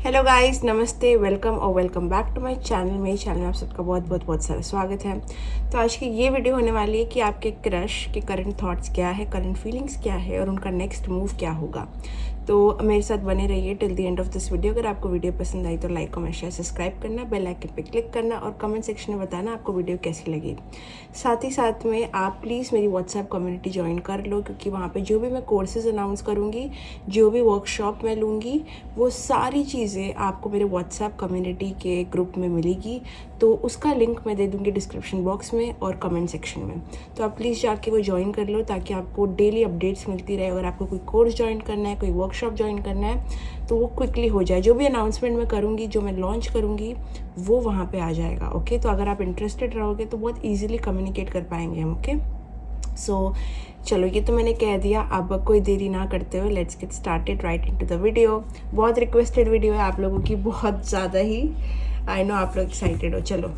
Hello guys, नमस्ते, welcome और welcome back to my channel. मेरे चैनल में आप सबका बहुत बहुत बहुत सारा स्वागत है। तो आज की ये वीडियो होने वाली है कि आपके क्रश के करंट थॉट्स क्या है, करंट फीलिंग्स क्या है और उनका नेक्स्ट मूव क्या होगा। तो मेरे साथ बने रहिए till the end of this video. अगर आपको वीडियो पसंद आई तो लाइक कमेंट शेयर सब्सक्राइब करना, बेल आइकन पे क्लिक करना और कमेंट सेक्शन में बताना आपको वीडियो कैसी लगी। साथ ही साथ में आप प्लीज़ मेरी व्हाट्सएप कम्युनिटी ज्वाइन कर लो, क्योंकि वहाँ पे जो भी मैं कोर्सेज अनाउंस करूँगी, जो भी वर्कशॉप मैं लूँगी, वो सारी चीज़ें आपको मेरे व्हाट्सएप कम्युनिटी के ग्रुप में मिलेगी। तो उसका लिंक मैं दे दूँगी डिस्क्रिप्शन बॉक्स में और कमेंट सेक्शन में। तो आप प्लीज़ जाके वो ज्वाइन कर लो ताकि आपको डेली अपडेट्स मिलती रहे। अगर आपको कोई कोर्स ज्वाइन करना है, कोई वर्कशॉप ज्वाइन करना है, तो वो क्विकली हो जाए। जो भी अनाउंसमेंट मैं करूँगी, जो मैं लॉन्च करूँगी, वो वहाँ पे आ जाएगा। ओके, तो अगर आप इंटरेस्टेड रहोगे तो बहुत ईजिली कम्युनिकेट कर पाएंगे हम। ओके, सो चलो, ये तो मैंने कह दिया। अब कोई देरी ना करते हुए let's get started right into the video. बहुत रिक्वेस्टेड वीडियो है आप लोगों की, बहुत ज़्यादा ही। आई नो आप लोग एक्साइटेड हो। चलो,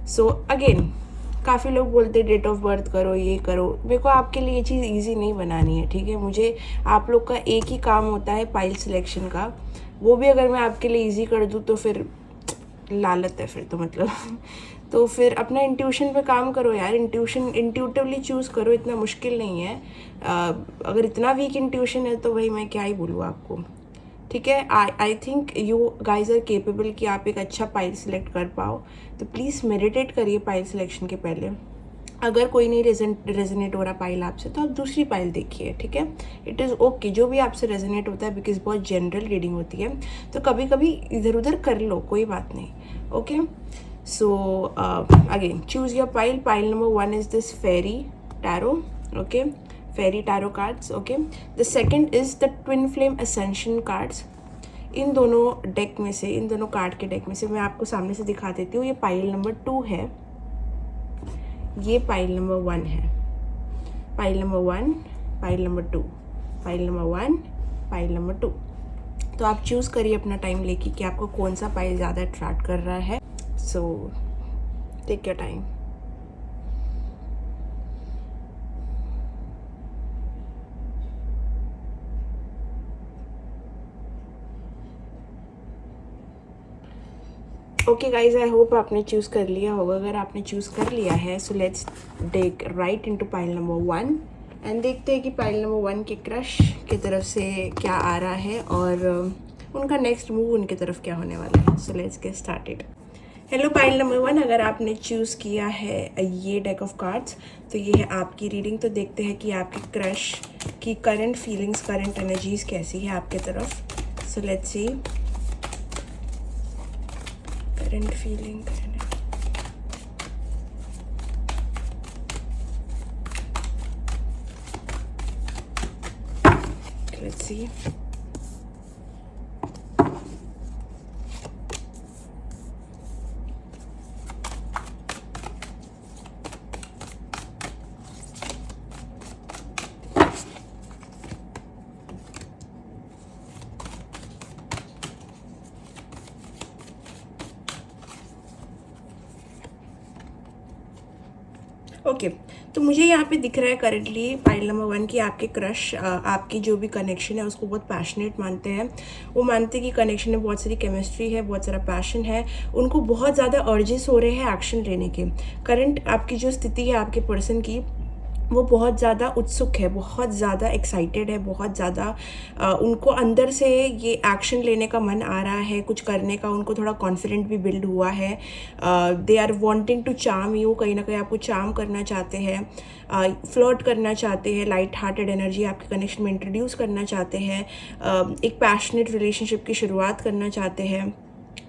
सो अगेन काफ़ी लोग बोलते डेट ऑफ बर्थ करो, ये करो। मेरे को आपके लिए ये चीज़ ईजी नहीं बनानी है, ठीक है। मुझे आप लोग का एक ही काम होता है पाइल सिलेक्शन का। वो भी अगर मैं आपके लिए ईजी कर दूँ तो फिर लालत है फिर तो मतलब तो फिर अपना इंट्यूशन पे काम करो यार। इंट्यूटिवली चूज़ करो, इतना मुश्किल नहीं है। अगर इतना वीक इंट्यूशन है तो भाई मैं क्या ही बोलूँ आपको, ठीक है। I think you guys are capable कि आप एक अच्छा पाइल सिलेक्ट कर पाओ। तो प्लीज़ मेडिटेट करिए पाइल सिलेक्शन के पहले। अगर कोई नहीं रेजोनेट हो रहा पाइल आपसे तो आप दूसरी पाइल देखिए, ठीक है। इट इज़ ओके, जो भी आपसे रेजोनेट होता है, बिकॉज बहुत जनरल रीडिंग होती है। तो कभी कभी इधर उधर कर लो, कोई बात नहीं। Okay, so again choose your pile. Pile number 1 is this fairy tarot. Okay, fairy tarot cards. Okay, the second is the twin flame ascension cards. इन दोनों डेक में से, इन दोनों कार्ड के डेक में से मैं आपको सामने से दिखा देती हूँ। ये पाइल नंबर 2 है, ये पाइल नंबर 1 है। Pile number 1, pile number 2, pile number 1, pile number 2। तो आप चूज़ करिए अपना टाइम लेके कि आपको कौन सा पाइल ज़्यादा अट्रैक्ट कर रहा है। So take your time. Okay guys, I hope आपने चूज़ कर लिया होगा। अगर आपने चूज़ कर लिया है so let's take right into pile number 1 and देखते हैं कि पाइल नंबर 1 के क्रश की तरफ से क्या आ रहा है और उनका नेक्स्ट मूव उनकी तरफ क्या होने वाला है। So let's get started. Hello pile number 1, अगर आपने चूज़ किया है ये डेक ऑफ कार्ड्स तो ये है आपकी रीडिंग। तो देखते हैं कि आपके क्रश की करंट फीलिंग्स, करंट एनर्जीज कैसी है आपके तरफ। So let's see current feeling. Let's see. Okay, तो मुझे यहाँ पे दिख रहा है करेंटली पाइल नंबर 1 की आपके क्रश आपकी जो भी कनेक्शन है उसको बहुत पैशनेट मानते हैं। वो मानते हैं कि कनेक्शन में बहुत सारी केमिस्ट्री है, बहुत सारा पैशन है। उनको बहुत ज़्यादा अर्जेस हो रहे हैं एक्शन लेने के। करंट आपकी जो स्थिति है आपके पर्सन की, वो बहुत ज़्यादा उत्सुक है, बहुत ज़्यादा एक्साइटेड है, बहुत ज़्यादा उनको अंदर से ये एक्शन लेने का मन आ रहा है, कुछ करने का। उनको थोड़ा कॉन्फिडेंट भी बिल्ड हुआ है। They are wanting to charm you, कहीं ना कहीं आपको चार्म करना चाहते हैं, फ्लर्ट करना चाहते हैं, लाइट हार्टेड एनर्जी आपके कनेक्शन में इंट्रोड्यूस करना चाहते हैं, एक पैशनेट रिलेशनशिप की शुरुआत करना चाहते हैं।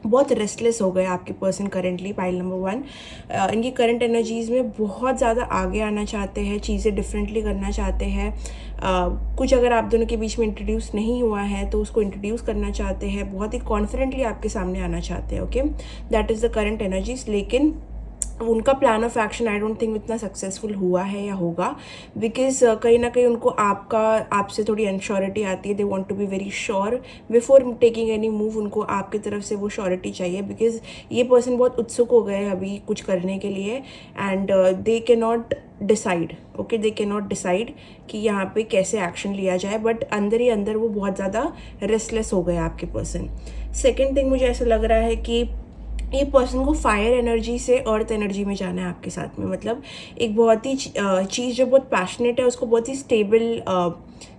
बहुत रेस्टलेस हो गए आपके पर्सन करेंटली पाइल नंबर 1। इनकी करंट एनर्जीज़ में बहुत ज़्यादा आगे आना चाहते हैं, चीज़ें डिफरेंटली करना चाहते हैं। कुछ अगर आप दोनों के बीच में इंट्रोड्यूस नहीं हुआ है तो उसको इंट्रोड्यूस करना चाहते हैं, बहुत ही कॉन्फिडेंटली आपके सामने आना चाहते हैं। Okay, that is the current energies. लेकिन उनका plan of action I don't think इतना सक्सेसफुल हुआ है या होगा, बिकॉज कहीं ना कहीं उनको आपसे थोड़ी अनश्योरिटी आती है. They want to be very sure before taking any move. उनको आपकी तरफ से वो श्योरिटी चाहिए, बिकॉज ये पर्सन बहुत उत्सुक हो गए अभी कुछ करने के लिए. And they can not decide. Okay, they can not decide कि यहाँ पे कैसे एक्शन लिया जाए, बट अंदर ही अंदर वो बहुत ज़्यादा रेस्टलेस हो गए आपके पर्सन. सेकेंड थिंग, मुझे ऐसा लग रहा है कि ये पर्सन को फायर एनर्जी से अर्थ एनर्जी में जाना है आपके साथ में. मतलब एक बहुत ही चीज़ जो बहुत पैशनेट है उसको बहुत ही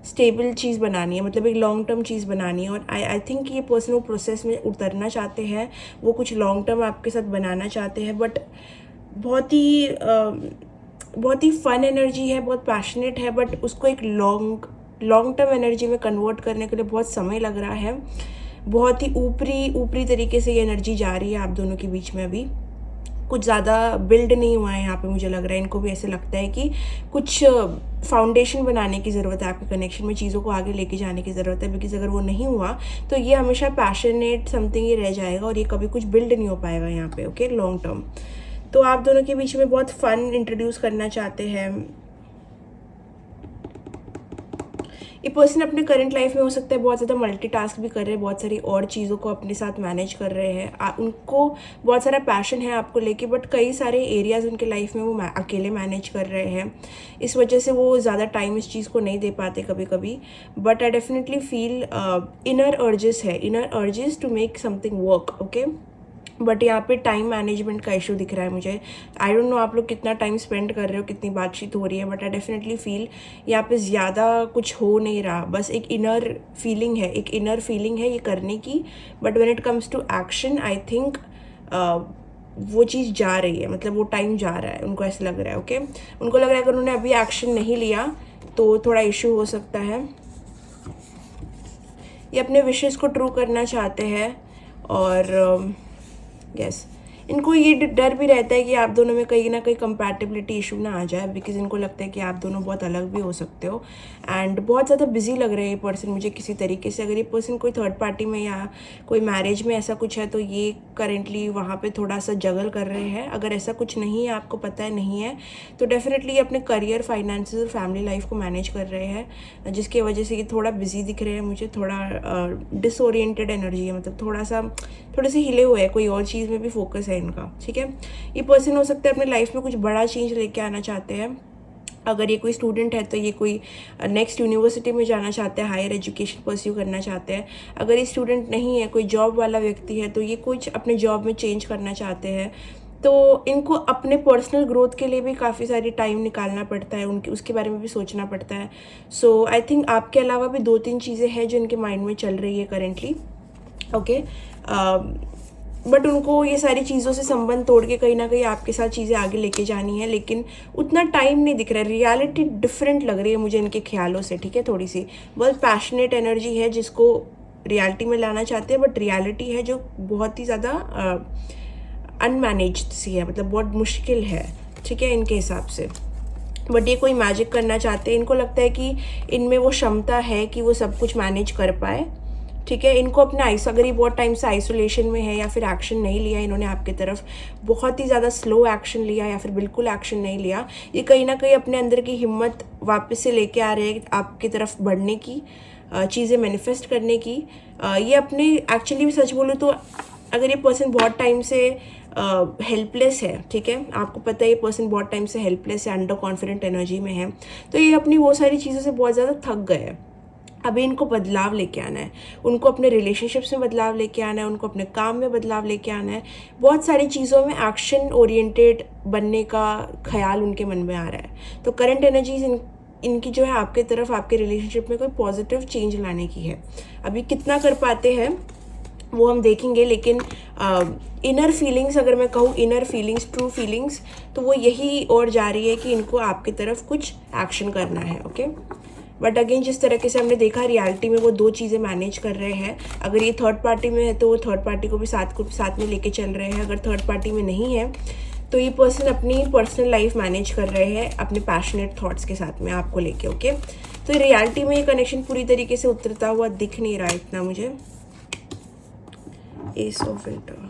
स्टेबल चीज़ बनानी है, मतलब एक लॉन्ग टर्म चीज़ बनानी है. और आई थिंक ये पर्सन वो प्रोसेस में उतरना चाहते हैं, वो कुछ लॉन्ग टर्म आपके साथ बनाना चाहते हैं. बट बहुत ही फन एनर्जी है, बहुत पैशनेट है, बट उसको एक लॉन्ग टर्म एनर्जी में कन्वर्ट करने के लिए बहुत समय लग रहा है. बहुत ही ऊपरी तरीके से ये एनर्जी जा रही है आप दोनों के बीच में. अभी कुछ ज़्यादा बिल्ड नहीं हुआ है यहाँ पे. मुझे लग रहा है इनको भी ऐसे लगता है कि कुछ फाउंडेशन बनाने की ज़रूरत है आपके कनेक्शन में, चीज़ों को आगे लेके जाने की ज़रूरत है. बिकॉज अगर वो नहीं हुआ तो ये हमेशा पैशनेट समथिंग ही रह जाएगा और ये कभी कुछ बिल्ड नहीं हो पाएगा यहाँ पे. Okay, long term. तो आप दोनों के बीच में बहुत फन इंट्रोड्यूस करना चाहते हैं. ये पर्सन अपने करंट लाइफ में हो सकता है बहुत ज़्यादा मल्टीटास्क भी कर रहे हैं, बहुत सारी और चीज़ों को अपने साथ मैनेज कर रहे हैं. उनको बहुत सारा पैशन है आपको लेके, बट कई सारे एरियाज़ उनके लाइफ में वो अकेले मैनेज कर रहे हैं. इस वजह से वो ज़्यादा टाइम इस चीज़ को नहीं दे पाते कभी कभी. But I definitely feel inner urges to make something work. Okay, but यहाँ पे टाइम मैनेजमेंट का इशू दिख रहा है मुझे. आई डोंट नो आप लोग कितना टाइम स्पेंड कर रहे हो, कितनी बातचीत हो रही है, बट आई डेफिनेटली फील यहाँ पे ज़्यादा कुछ हो नहीं रहा. बस एक इनर फीलिंग है ये करने की. But when it comes to action I think वो चीज़ जा रही है, मतलब वो टाइम जा रहा है. उनको ऐसा लग रहा है. ओके, उनको लग रहा है अगर उन्होंने अभी एक्शन नहीं लिया तो थोड़ा इशू हो सकता है. ये अपने विशेज़ को ट्रू करना चाहते हैं. और यस, इनको ये डर भी रहता है कि आप दोनों में कहीं ना कहीं कंपैटिबिलिटी इशू ना आ जाए, बिकॉज इनको लगता है कि आप दोनों बहुत अलग भी हो सकते हो. एंड बहुत ज़्यादा बिजी लग रहे हैं ये पर्सन मुझे किसी तरीके से. अगर ये पर्सन कोई थर्ड पार्टी में या कोई मैरिज में ऐसा कुछ है तो ये करेंटली वहाँ पे थोड़ा सा जगल कर रहे हैं. अगर ऐसा कुछ नहीं है, आपको पता है नहीं है, तो डेफिनेटली ये अपने करियर, फाइनेंसेस और फैमिली लाइफ को मैनेज कर रहे हैं, जिसकी वजह से ये थोड़ा बिजी दिख रहे हैं मुझे. थोड़ा डिसओरिएंटेड एनर्जी है, मतलब थोड़े से हिले हुए हैं, कोई और चीज़ में भी फोकस है इनका. ठीक है, ये पर्सन हो सकता है अपने लाइफ में कुछ बड़ा चेंज लेके आना चाहते हैं. अगर ये कोई स्टूडेंट है तो ये कोई नेक्स्ट यूनिवर्सिटी में जाना चाहते हैं, हायर एजुकेशन परस्यू करना चाहते हैं. अगर ये स्टूडेंट नहीं है, कोई जॉब वाला व्यक्ति है, तो ये कुछ अपने जॉब में चेंज करना चाहते हैं. तो इनको अपने पर्सनल ग्रोथ के लिए भी काफ़ी सारी टाइम निकालना पड़ता है, उनके उसके बारे में भी सोचना पड़ता है. सो आई थिंक आपके अलावा भी 2-3 चीज़ें हैं जो इनके माइंड में चल रही है करेंटली. ओके, बट उनको ये सारी चीज़ों से संबंध तोड़ के कहीं ना कहीं आपके साथ चीज़ें आगे लेके जानी है, लेकिन उतना टाइम नहीं दिख रहा है. रियलिटी डिफरेंट लग रही है मुझे इनके ख्यालों से. ठीक है, थोड़ी सी बहुत पैशनेट एनर्जी है जिसको रियलिटी में लाना चाहते हैं, बट रियलिटी है जो बहुत ही ज़्यादा अनमैनेज्ड सी है, मतलब बहुत मुश्किल है. ठीक है, इनके हिसाब से. बट ये कोई मैजिक करना चाहते हैं. इनको लगता है कि इनमें वो क्षमता है कि वो सब कुछ मैनेज कर पाए. ठीक है, इनको अपने अगर ये बहुत टाइम से आइसोलेशन में है या फिर एक्शन नहीं लिया इन्होंने आपकी तरफ, बहुत ही ज़्यादा स्लो एक्शन लिया या फिर बिल्कुल एक्शन नहीं लिया, ये कहीं ना कहीं अपने अंदर की हिम्मत वापस से लेके आ रहे हैं आपकी तरफ बढ़ने की, चीज़ें मैनिफेस्ट करने की. ये अपने एक्चुअली भी सच बोलूँ तो अगर ये पर्सन बहुत टाइम से हेल्पलेस है, ठीक है, आपको पता है ये पर्सन बहुत टाइम से हेल्पलेस है, अंडर कॉन्फिडेंट एनर्जी में है, तो ये अपनी वो सारी चीज़ों से बहुत ज़्यादा थक गए हैं. अभी इनको बदलाव लेके आना है, उनको अपने रिलेशनशिप्स में बदलाव लेके आना है, उनको अपने काम में बदलाव लेके आना है. बहुत सारी चीज़ों में एक्शन ओरिएंटेड बनने का ख्याल उनके मन में आ रहा है. तो करंट एनर्जीज इनकी जो है आपके तरफ, आपके रिलेशनशिप में कोई पॉजिटिव चेंज लाने की है. अभी कितना कर पाते हैं वो हम देखेंगे, लेकिन इनर फीलिंग्स, अगर मैं कहूँ इनर फीलिंग्स, ट्रू फीलिंग्स, तो वो यही और जा रही है कि इनको आपकी तरफ कुछ एक्शन करना है. ओके, बट अगेन जिस तरीके से हमने देखा रियलिटी में वो 2 चीज़ें मैनेज कर रहे हैं. अगर ये थर्ड पार्टी में है तो वो थर्ड पार्टी को भी साथ में लेके चल रहे हैं. अगर थर्ड पार्टी में नहीं है तो ये पर्सन अपनी पर्सनल लाइफ मैनेज कर रहे हैं अपने पैशनेट थॉट्स के साथ में आपको लेके. ओके, तो रियलिटी में ये कनेक्शन पूरी तरीके से उतरता हुआ दिख नहीं रहा इतना मुझे. एस ऑफ विंटर,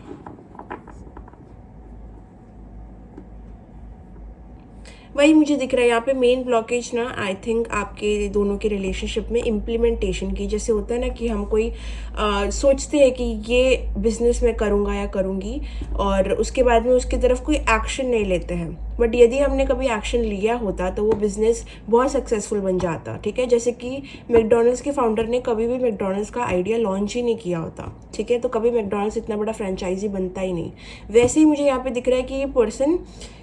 वही मुझे दिख रहा है यहाँ पे मेन ब्लॉकेज ना, आई थिंक आपके दोनों के रिलेशनशिप में इम्प्लीमेंटेशन की। जैसे होता है ना कि हम कोई सोचते हैं कि ये बिजनेस मैं करूँगा या करूँगी, और उसके बाद में उसकी तरफ कोई एक्शन नहीं लेते हैं। बट यदि हमने कभी एक्शन लिया होता तो वो बिज़नेस बहुत सक्सेसफुल बन जाता, ठीक है। जैसे कि मैकडॉनल्ड्स के फाउंडर ने कभी भी मैकडॉनल्ड्स का आइडिया लॉन्च ही नहीं किया होता, ठीक है, तो कभी मैकडॉनल्ड्स इतना बड़ा फ्रेंचाइजी बनता ही नहीं। वैसे ही मुझे यहाँ पे दिख रहा है कि ये पर्सन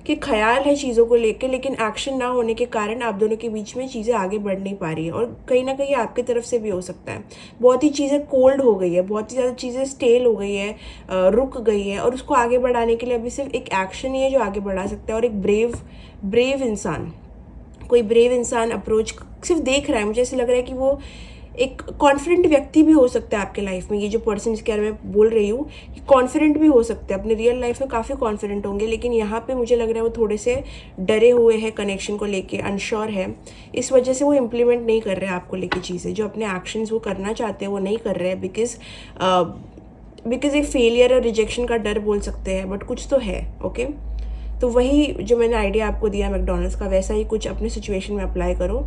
के ख्याल है चीज़ों को लेके, लेकिन एक्शन ना होने के कारण आप दोनों के बीच में चीज़ें आगे बढ़ नहीं पा रही है। और कहीं ना कहीं आपकी तरफ से भी हो सकता है, बहुत ही चीज़ें कोल्ड हो गई है, बहुत ही ज़्यादा चीज़ें स्टेल हो गई है, रुक गई है, और उसको आगे बढ़ाने के लिए अभी सिर्फ एक एक्शन ही है जो आगे बढ़ा सकता है। और एक ब्रेव इंसान, कोई ब्रेव इंसान अप्रोच सिर्फ देख रहा है। मुझे ऐसा लग रहा है कि वो एक कॉन्फिडेंट व्यक्ति भी हो सकता है आपके लाइफ में। ये जो पर्सन जिसके बारे में मैं बोल रही हूँ, कॉन्फिडेंट भी हो सकते हैं, अपने रियल लाइफ में काफ़ी कॉन्फिडेंट होंगे, लेकिन यहाँ पे मुझे लग रहा है वो थोड़े से डरे हुए हैं कनेक्शन को लेके, अनश्योर है। इस वजह से वो इम्प्लीमेंट नहीं कर रहे हैं आपको लेके चीज़ें, जो अपने एक्शंस वो करना चाहते हैं वो नहीं कर रहे हैं, बिकॉज एक फेलियर और रिजेक्शन का डर बोल सकते हैं, बट कुछ तो है। ओके, तो वही जो मैंने आइडिया आपको दिया मैकडॉनल्ड्स का, वैसा ही कुछ अपने सिचुएशन में अप्लाई करो।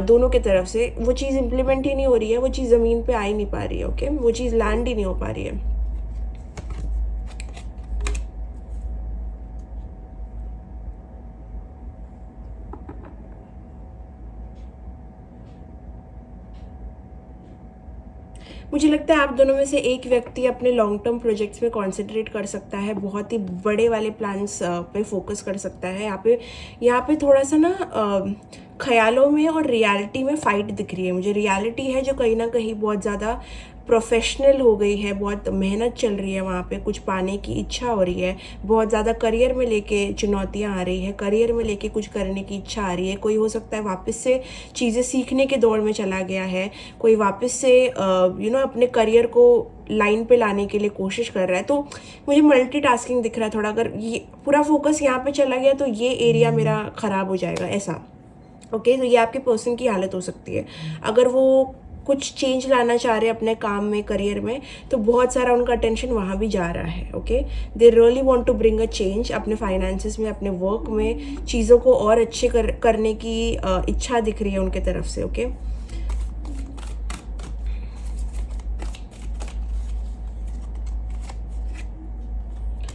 दोनों के तरफ से वो चीज़ इम्प्लीमेंट ही नहीं हो रही है, वो चीज़ ज़मीन पे आ ही नहीं पा रही है। ओके, वो चीज़ लैंड ही नहीं हो पा रही है। मुझे लगता है आप दोनों में से एक व्यक्ति अपने लॉन्ग टर्म प्रोजेक्ट्स में कॉन्सेंट्रेट कर सकता है, बहुत ही बड़े वाले प्लान्स पे फोकस कर सकता है। यहाँ पे थोड़ा सा ना ख्यालों में और रियलिटी में फ़ाइट दिख रही है मुझे। रियलिटी है जो कहीं ना कहीं बहुत ज़्यादा प्रोफेशनल हो गई है, बहुत मेहनत चल रही है वहाँ पे, कुछ पाने की इच्छा हो रही है, बहुत ज़्यादा करियर में लेके चुनौतियाँ आ रही है, करियर में लेके कुछ करने की इच्छा आ रही है। कोई हो सकता है वापस से चीज़ें सीखने के दौर में चला गया है, कोई वापस से अपने करियर को लाइन पे लाने के लिए कोशिश कर रहा है। तो मुझे मल्टीटास्किंग दिख रहा है थोड़ा। अगर ये पूरा फोकस यहाँ पे चला गया तो ये एरिया मेरा ख़राब हो जाएगा, ऐसा। ओके, तो ये आपके पर्सन की हालत हो सकती है। अगर वो कुछ चेंज लाना चाह रहे हैं अपने काम में, करियर में, तो बहुत सारा उनका अटेंशन वहाँ भी जा रहा है। Okay, they really want to bring a change अपने फाइनेंसेस में, अपने वर्क में, चीज़ों को और अच्छे करने की इच्छा दिख रही है उनके तरफ से। ओके,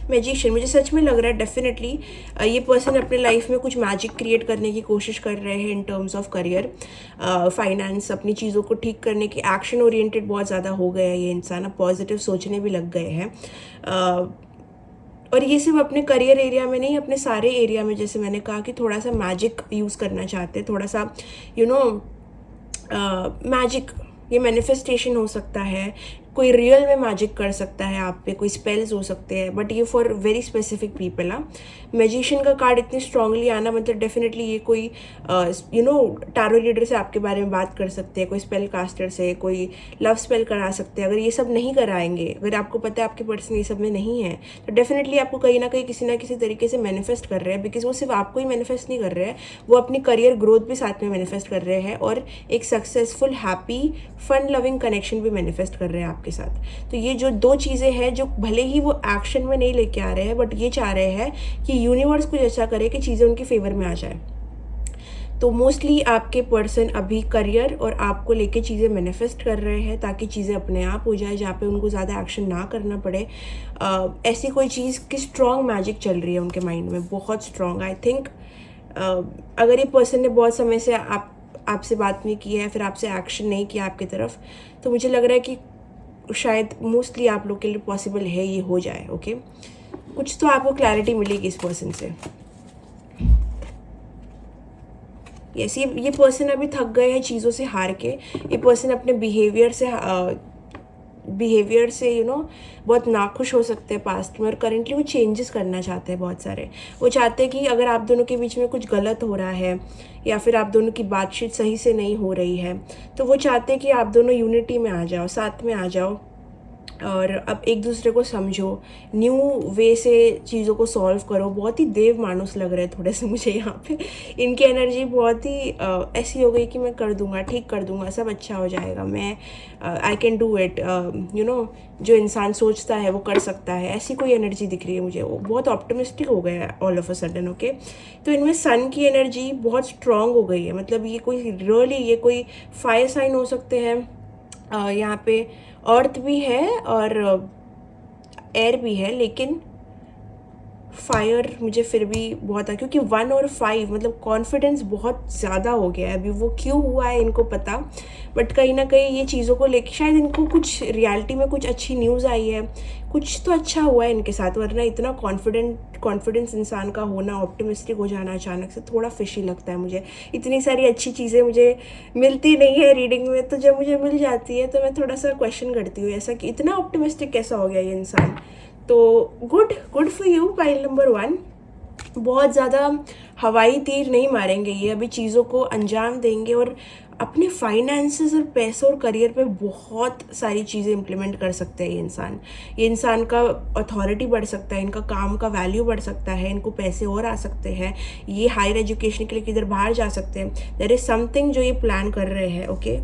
मैजिशियन मुझे सच में लग रहा है डेफिनेटली ये पर्सन अपने लाइफ में कुछ मैजिक क्रिएट करने की कोशिश कर रहे हैं in terms of career, finance, अपनी चीज़ों को ठीक करने की। एक्शन ओरिएंटेड बहुत ज़्यादा हो गया है ये इंसान, अब पॉजिटिव सोचने भी लग गए हैं। और ये सिर्फ अपने करियर एरिया में नहीं, अपने सारे एरिया में, जैसे मैंने कहा कि थोड़ा सा मैजिक यूज़ करना चाहते हैं, थोड़ा सा मैजिक। ये मैनिफेस्टेशन हो सकता है, कोई रियल में मैजिक कर सकता है आप पे, कोई स्पेल्स हो सकते हैं, बट ये for very specific people. Magician का कार्ड इतनी स्ट्रांगली आना मतलब डेफिनेटली ये कोई टैरो रीडर से आपके बारे में बात कर सकते हैं, कोई स्पेल कास्टर से, कोई लव स्पेल करा सकते हैं। अगर ये सब नहीं कराएंगे, अगर आपको पता है आपके पर्सन ये सब में नहीं है, तो डेफिनेटली आपको कहीं ना कहीं किसी ना किसी तरीके से मैनिफेस्ट कर रहे हैं। बिकॉज वो सिर्फ आपको ही मैनिफेस्ट नहीं कर रहे हैं, वो अपनी करियर ग्रोथ भी साथ में मैनिफेस्ट कर रहे हैं, और एक successful, happy, fun loving connection भी मैनिफेस्ट कर रहे हैं आपके साथ। तो ये जो दो चीज़ें हैं, जो भले ही वो एक्शन में नहीं लेके आ रहे हैं, बट ये चाह रहे हैं कि यूनिवर्स कुछ ऐसा करे कि चीज़ें उनके फेवर में आ जाए। तो मोस्टली आपके पर्सन अभी करियर और आपको लेके चीज़ें मैनिफेस्ट कर रहे हैं, ताकि चीज़ें अपने आप हो जाए, जहाँ पे उनको ज़्यादा एक्शन ना करना पड़े। ऐसी कोई चीज़ की स्ट्रॉन्ग मैजिक चल रही है उनके माइंड में, बहुत स्ट्रॉन्ग। आई थिंक अगर ये पर्सन ने बहुत समय से आपसे बात नहीं की है, फिर आपसे एक्शन नहीं किया आपकी तरफ, तो मुझे लग रहा है कि शायद मोस्टली आप लोग के लिए पॉसिबल है ये हो जाए। ओके, कुछ तो आपको क्लैरिटी मिलेगी इस पर्सन से। यस, ये पर्सन अभी थक गए हैं चीज़ों से हार के। ये पर्सन अपने बिहेवियर से बहुत नाखुश हो सकते हैं पास्ट में, और करेंटली वो चेंजेस करना चाहते हैं बहुत सारे। वो चाहते हैं कि अगर आप दोनों के बीच में कुछ गलत हो रहा है, या फिर आप दोनों की बातचीत सही से नहीं हो रही है, तो वो चाहते हैं कि आप दोनों यूनिटी में आ जाओ, साथ में आ जाओ, और अब एक दूसरे को समझो, न्यू वे से चीज़ों को सॉल्व करो। बहुत ही देव मानुस लग रहे हैं थोड़े से मुझे यहाँ पे। इनकी एनर्जी बहुत ही ऐसी हो गई कि मैं कर दूंगा, ठीक कर दूंगा, सब अच्छा हो जाएगा, मैं I can do it, you know, जो इंसान सोचता है वो कर सकता है, ऐसी कोई एनर्जी दिख रही है मुझे। वो बहुत ऑप्टिमिस्टिक हो गया है all of a sudden. Okay, तो इनमें सन की एनर्जी बहुत स्ट्रांग हो गई है। मतलब ये कोई रियली, ये कोई फायर साइन हो सकते हैं, यहाँ पे अर्थ भी है और एयर भी है, लेकिन फायर मुझे फिर भी बहुत है, क्योंकि 1 और 5 मतलब कॉन्फिडेंस बहुत ज़्यादा हो गया है। अभी वो क्यों हुआ है इनको पता, बट कहीं ना कहीं ये चीज़ों को लेके शायद इनको कुछ रियलिटी में कुछ अच्छी न्यूज़ आई है, कुछ तो अच्छा हुआ है इनके साथ। वरना इतना कॉन्फिडेंस इंसान का होना, ऑप्टिमिस्टिक हो जाना अचानक से थोड़ा फिशी लगता है मुझे। इतनी सारी अच्छी चीज़ें मुझे मिलती नहीं है रीडिंग में, तो जब मुझे मिल जाती है तो मैं थोड़ा सा क्वेश्चन करती हूँ ऐसा कि इतना ऑप्टिमिस्टिक कैसा हो गया ये इंसान। तो good for you pile number 1। बहुत ज़्यादा हवाई तीर नहीं मारेंगे ये, अभी चीज़ों को अंजाम देंगे और अपने फाइनेंसेस और पैसों और करियर पे बहुत सारी चीज़ें इम्प्लीमेंट कर सकते हैं ये इंसान का अथॉरिटी बढ़ सकता है, इनका काम का वैल्यू बढ़ सकता है, इनको पैसे और आ सकते हैं, ये हायर एजुकेशन के लिए किधर बाहर जा सकते हैं। देयर इज़ समथिंग जो ये प्लान कर रहे हैं। ओके,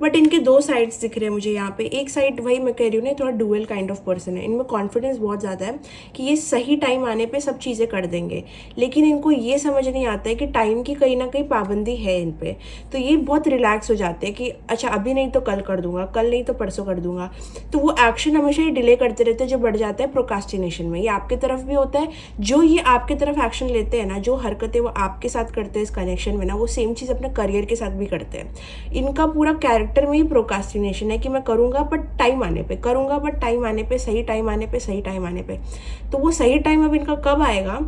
बट इनके 2 साइड्स दिख रहे हैं मुझे यहाँ पे। एक साइड वही मैं कह रही हूँ ना, थोड़ा डुअल काइंड ऑफ पर्सन है, इनमें कॉन्फिडेंस बहुत ज़्यादा है कि ये सही टाइम आने पे सब चीज़ें कर देंगे, लेकिन इनको ये समझ नहीं आता है कि टाइम की कहीं ना कहीं पाबंदी है इन पे। तो ये बहुत रिलैक्स हो जाते हैं कि अच्छा अभी नहीं तो कल कर दूंगा, कल नहीं तो परसों कर दूंगा। तो वो एक्शन हमेशा ही डिले करते रहते हैं, जो बढ़ जाता है प्रोकास्टिनेशन में। ये आपके तरफ भी होता है, जो ये आपके तरफ एक्शन लेते हैं ना, जो हरकतें वो आपके साथ करते हैं इस कनेक्शन में ना, वो सेम चीज़ अपने करियर के साथ भी करते हैं। इनका पूरा कैरेक्टर में ही प्रोकास्टिनेशन है कि मैं करूँगा बट टाइम आने पे करूँगा, बट टाइम आने पे, सही टाइम आने पे, सही टाइम आने पे। तो वो सही टाइम अब इनका कब आएगा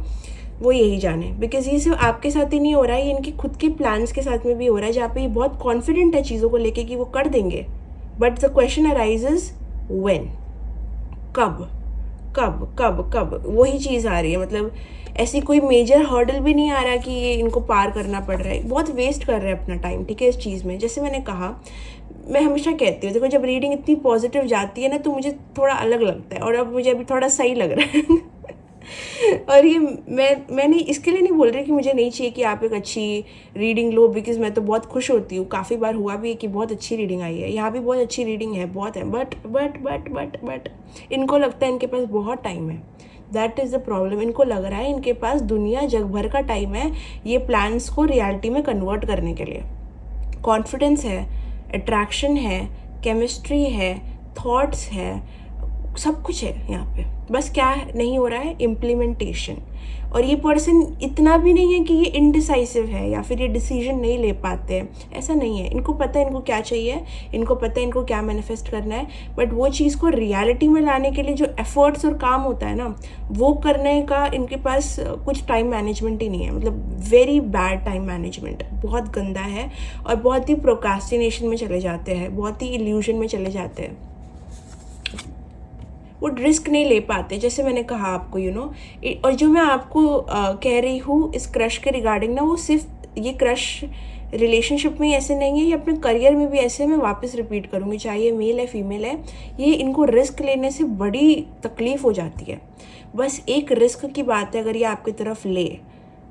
वो यही जाने, बिकॉज ये सिर्फ आपके साथ ही नहीं हो रहा है, ये इनके खुद के प्लान्स के साथ में भी हो रहा है, जहाँ पे ये बहुत कॉन्फिडेंट है चीज़ों को लेके कि वो कर देंगे। But the question arises when, कब कब कब कब, वही चीज़ आ रही है। मतलब ऐसी कोई मेजर हर्डल भी नहीं आ रहा कि ये इनको पार करना पड़ रहा है। बहुत वेस्ट कर रहे हैं अपना टाइम, ठीक है, इस चीज़ में। जैसे मैंने कहा, मैं हमेशा कहती हूँ, देखो जब रीडिंग इतनी पॉजिटिव जाती है ना तो मुझे थोड़ा अलग लगता है, और अब मुझे अभी थोड़ा सही लग रहा है और ये मैं नहीं, इसके लिए नहीं बोल रही कि मुझे नहीं चाहिए कि आप एक अच्छी रीडिंग लो, बिकॉज मैं तो बहुत खुश होती हूँ, काफ़ी बार हुआ भी है कि बहुत अच्छी रीडिंग आई है, यहाँ भी बहुत अच्छी रीडिंग है, बहुत है। बट इनको लगता है इनके पास बहुत टाइम है। That is the problem. इनको लग रहा है इनके पास दुनिया जग भर का टाइम है ये प्लान्स को रियलिटी में कन्वर्ट करने के लिए। कॉन्फिडेंस है, अट्रैक्शन है, केमिस्ट्री है, थॉट्स है, सब कुछ है यहाँ पे। बस क्या नहीं हो रहा है, इम्प्लीमेंटेशन। और ये पर्सन इतना भी नहीं है कि ये इनडिसाइसिव है या फिर ये डिसीजन नहीं ले पाते हैं, ऐसा नहीं है। इनको पता है इनको क्या चाहिए, इनको पता है इनको क्या मैनिफेस्ट करना है, बट वो चीज़ को रियलिटी में लाने के लिए जो एफर्ट्स और काम होता है ना, वो करने का इनके पास कुछ टाइम मैनेजमेंट ही नहीं है। मतलब वेरी बैड टाइम मैनेजमेंट, बहुत गंदा है, और बहुत ही प्रोकास्टिनेशन में चले जाते हैं, बहुत ही इल्यूजन में चले जाते हैं। वो रिस्क नहीं ले पाते, जैसे मैंने कहा आपको, यू नो। और जो मैं आपको कह रही हूँ इस क्रश के रिगार्डिंग ना, वो सिर्फ ये क्रश रिलेशनशिप में ही ऐसे नहीं है, ये अपने करियर में भी ऐसे। मैं वापस रिपीट करूँगी, चाहे ये मेल है फीमेल है, ये इनको रिस्क लेने से बड़ी तकलीफ़ हो जाती है। बस एक रिस्क की बात है, अगर ये आपकी तरफ ले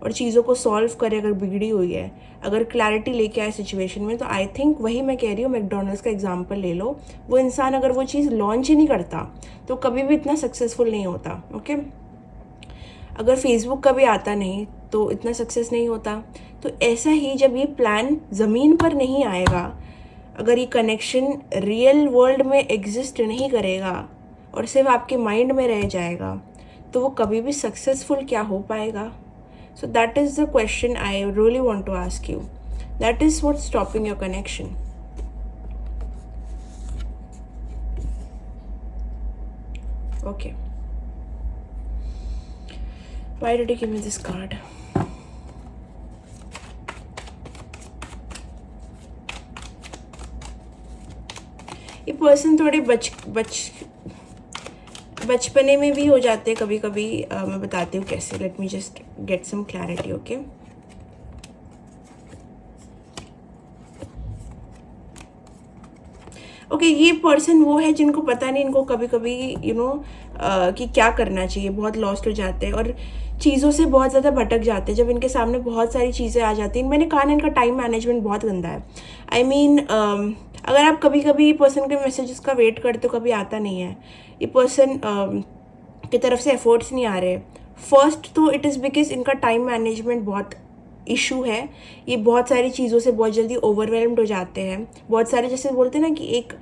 और चीज़ों को सॉल्व करे, अगर बिगड़ी हुई है, अगर क्लैरिटी लेके आए सिचुएशन में, तो आई थिंक वही मैं कह रही हूँ, मैकडॉनल्ड्स का एग्जांपल ले लो। वो इंसान अगर वो चीज़ लॉन्च ही नहीं करता तो कभी भी इतना सक्सेसफुल नहीं होता। ओके, अगर फेसबुक कभी आता नहीं तो इतना सक्सेस नहीं होता। तो ऐसा ही जब ये प्लान ज़मीन पर नहीं आएगा, अगर ये कनेक्शन रियल वर्ल्ड में एग्जिस्ट नहीं करेगा और सिर्फ आपके माइंड में रह जाएगा, तो वो कभी भी सक्सेसफुल क्या हो पाएगा। So that is the question I really want to ask you. That is what's stopping your connection. Okay. Why did you give me this card? ये पर्सन थोड़े बचपने में भी हो जाते हैं कभी कभी। मैं बताती हूँ कैसे। Let me just get some clarity. Okay, okay ये पर्सन वो है जिनको पता नहीं इनको कभी कभी कि क्या करना चाहिए, बहुत लॉस्ट हो जाते हैं और चीज़ों से बहुत ज़्यादा भटक जाते हैं जब इनके सामने बहुत सारी चीज़ें आ जाती हैं। मैंने कहा ना इनका टाइम मैनेजमेंट बहुत गंदा है। आई मीन अगर आप कभी कभी पर्सन के मैसेजेस का वेट करते हो, कभी आता नहीं है, ये पर्सन की तरफ से एफर्ट्स नहीं आ रहे, फर्स्ट तो इट इज़ बिकॉज इनका टाइम मैनेजमेंट बहुत इशू है। ये बहुत सारी चीज़ों से बहुत जल्दी ओवरवेल्म्ड हो जाते हैं। बहुत सारे, जैसे बोलते हैं ना कि एक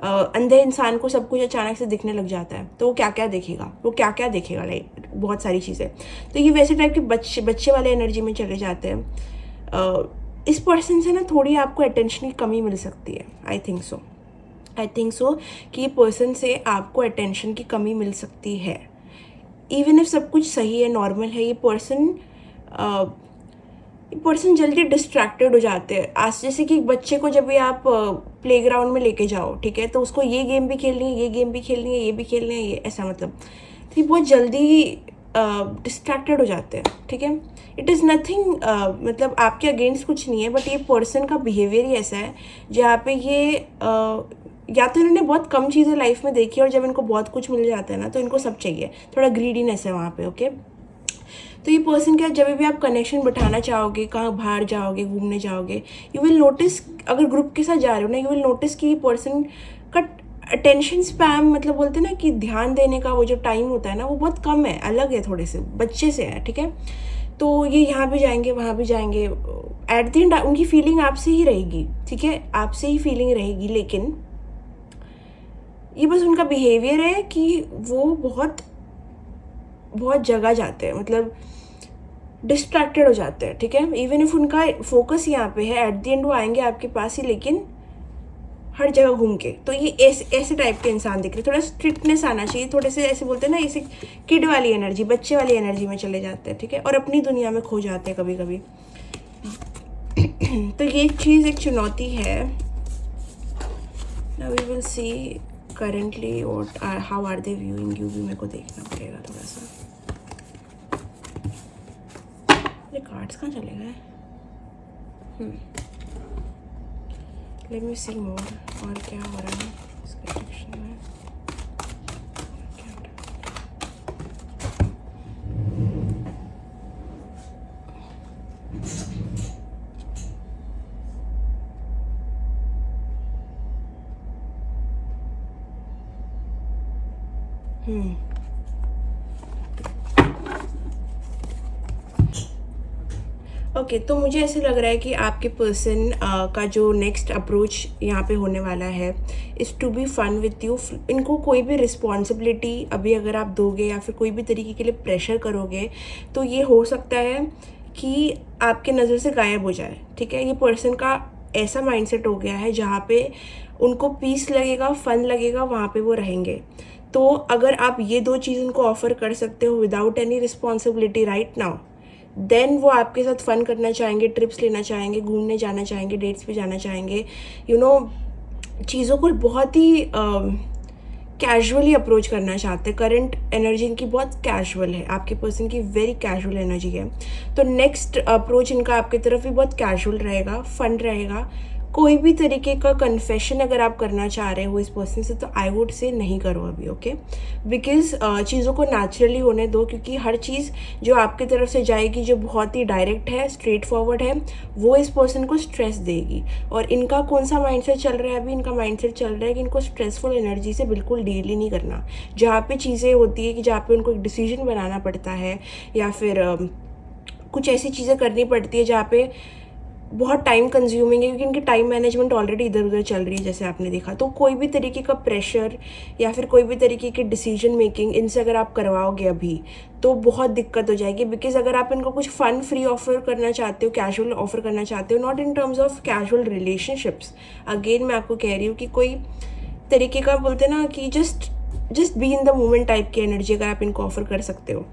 अंधे इंसान को सब कुछ अचानक से दिखने लग जाता है, तो वो क्या क्या देखेगा, लाइक बहुत सारी चीज़ें। तो ये वैसे टाइप के बच्चे वाले एनर्जी में चले जाते हैं। इस पर्सन से ना थोड़ी आपको अटेंशन की कमी मिल सकती है। आई थिंक सो कि ये पर्सन से आपको अटेंशन की कमी मिल सकती है। इवन इफ सब कुछ सही है, नॉर्मल है, ये पर्सन जल्दी डिस्ट्रैक्टेड हो जाते हैं। आज जैसे कि बच्चे को जब भी आप प्लेग्राउंड में लेके जाओ, ठीक है, तो उसको ये गेम भी खेलनी है, ये गेम भी खेलनी है, ये भी खेलनी है, ये ऐसा मतलब, तो ये बहुत जल्दी डिस्ट्रैक्टेड हो जाते हैं। ठीक है, इट इज़ नथिंग, मतलब आपके अगेंस्ट कुछ नहीं है, बट ये पर्सन का बिहेवियर ही ऐसा है जहाँ पे ये या तो इन्होंने बहुत कम चीज़ें लाइफ में देखी और जब इनको बहुत कुछ मिल जाता है ना तो इनको सब चाहिए, थोड़ा ग्रीडीनेस है वहाँ पे। ओके, तो ये पर्सन क्या, जब भी आप कनेक्शन बिठाना चाहोगे, कहाँ बाहर जाओगे, घूमने जाओगे, यू विल नोटिस, अगर ग्रुप के साथ जा रहे हो ना, यू विल नोटिस कि ये पर्सन का अटेंशन स्पैम, मतलब बोलते हैं ना कि ध्यान देने का वो जो टाइम होता है ना, वो बहुत कम है, अलग है, थोड़े से बच्चे से है। ठीक है, तो ये यहाँ भी जाएंगे, वहाँ भी जाएंगे, एट द एंड उनकी फीलिंग आपसे ही रहेगी। ठीक है, आपसे ही फीलिंग रहेगी, लेकिन ये बस उनका बिहेवियर है कि वो बहुत बहुत जगह जाते हैं, मतलब डिस्ट्रैक्टेड हो जाते हैं। ठीक है, इवन इफ उनका फोकस यहाँ पे है, एट द एंड वो आएंगे आपके पास ही, लेकिन हर जगह घूम के। तो ये ऐसे टाइप के इंसान दिख रहे, थोड़ा स्ट्रिक्टनेस आना चाहिए, थोड़े से ऐसे बोलते हैं ना, ऐसे किड वाली एनर्जी, बच्चे वाली एनर्जी में चले जाते हैं। ठीक है, और अपनी दुनिया में खो जाते हैं कभी कभी। तो ये चीज़ एक चुनौती है। Now we will see currently how are they viewing you, भी मेरे को देखना पड़ेगा थोड़ा सा। ये कार्ड्स कहाँ चले गए? लेट मी सी मोर, और क्या हो रहा है इस कनेक्शन में। ओके, तो मुझे ऐसे लग रहा है कि आपके पर्सन का जो नेक्स्ट अप्रोच यहाँ पे होने वाला है is to be fun with you. इनको कोई भी रिस्पॉन्सिबिलिटी अभी अगर आप दोगे या फिर कोई भी तरीके के लिए प्रेशर करोगे, तो ये हो सकता है कि आपके नज़र से गायब हो जाए। ठीक है, ये पर्सन का ऐसा माइंडसेट हो गया है जहाँ पे उनको पीस लगेगा, फन लगेगा, वहाँ पे वो रहेंगे। तो अगर आप ये दो चीज़ उनको ऑफर कर सकते हो without any responsibility right now, then वो आपके साथ फ़न करना चाहेंगे, ट्रिप्स लेना चाहेंगे, घूमने जाना चाहेंगे, डेट्स पे जाना चाहेंगे। चीज़ों को बहुत ही कैजुअली अप्रोच करना चाहते हैं। करंट एनर्जी इनकी बहुत कैजुअल है, आपके पर्सन की वेरी कैजुअल एनर्जी है। तो नेक्स्ट अप्रोच इनका आपकी तरफ भी बहुत कैजुअल रहेगा, फन रहेगा। कोई भी तरीके का कन्फेशन अगर आप करना चाह रहे हो इस पर्सन से, तो आई वुड से नहीं करो अभी। ओके, बिकॉज चीज़ों को नेचुरली होने दो, क्योंकि हर चीज़ जो आपकी तरफ से जाएगी, जो बहुत ही डायरेक्ट है, स्ट्रेट फॉरवर्ड है, वो इस पर्सन को स्ट्रेस देगी। और इनका कौन सा माइंडसेट चल रहा है अभी? इनका माइंडसेट चल रहा है कि इनको स्ट्रेसफुल एनर्जी से बिल्कुल डील ही नहीं करना। जहाँ पे चीज़ें होती है कि जहाँ पे उनको एक डिसीजन बनाना पड़ता है, या फिर कुछ ऐसी चीज़ें करनी पड़ती है जहाँ पे बहुत टाइम कंज्यूमिंग है, क्योंकि इनकी टाइम मैनेजमेंट ऑलरेडी इधर उधर चल रही है, जैसे आपने देखा। तो कोई भी तरीके का प्रेशर या फिर कोई भी तरीके की डिसीजन मेकिंग इनसे अगर आप करवाओगे अभी, तो बहुत दिक्कत हो जाएगी। बिकॉज अगर आप इनको कुछ फ़न फ्री ऑफर करना चाहते हो, कैजुअल ऑफर करना चाहते हो, not in terms of casual relationships, again मैं आपको कह रही हूँ कि कोई तरीके का, बोलते ना कि just be in the moment type की एनर्जी अगर आप इनको ऑफर कर सकते हो,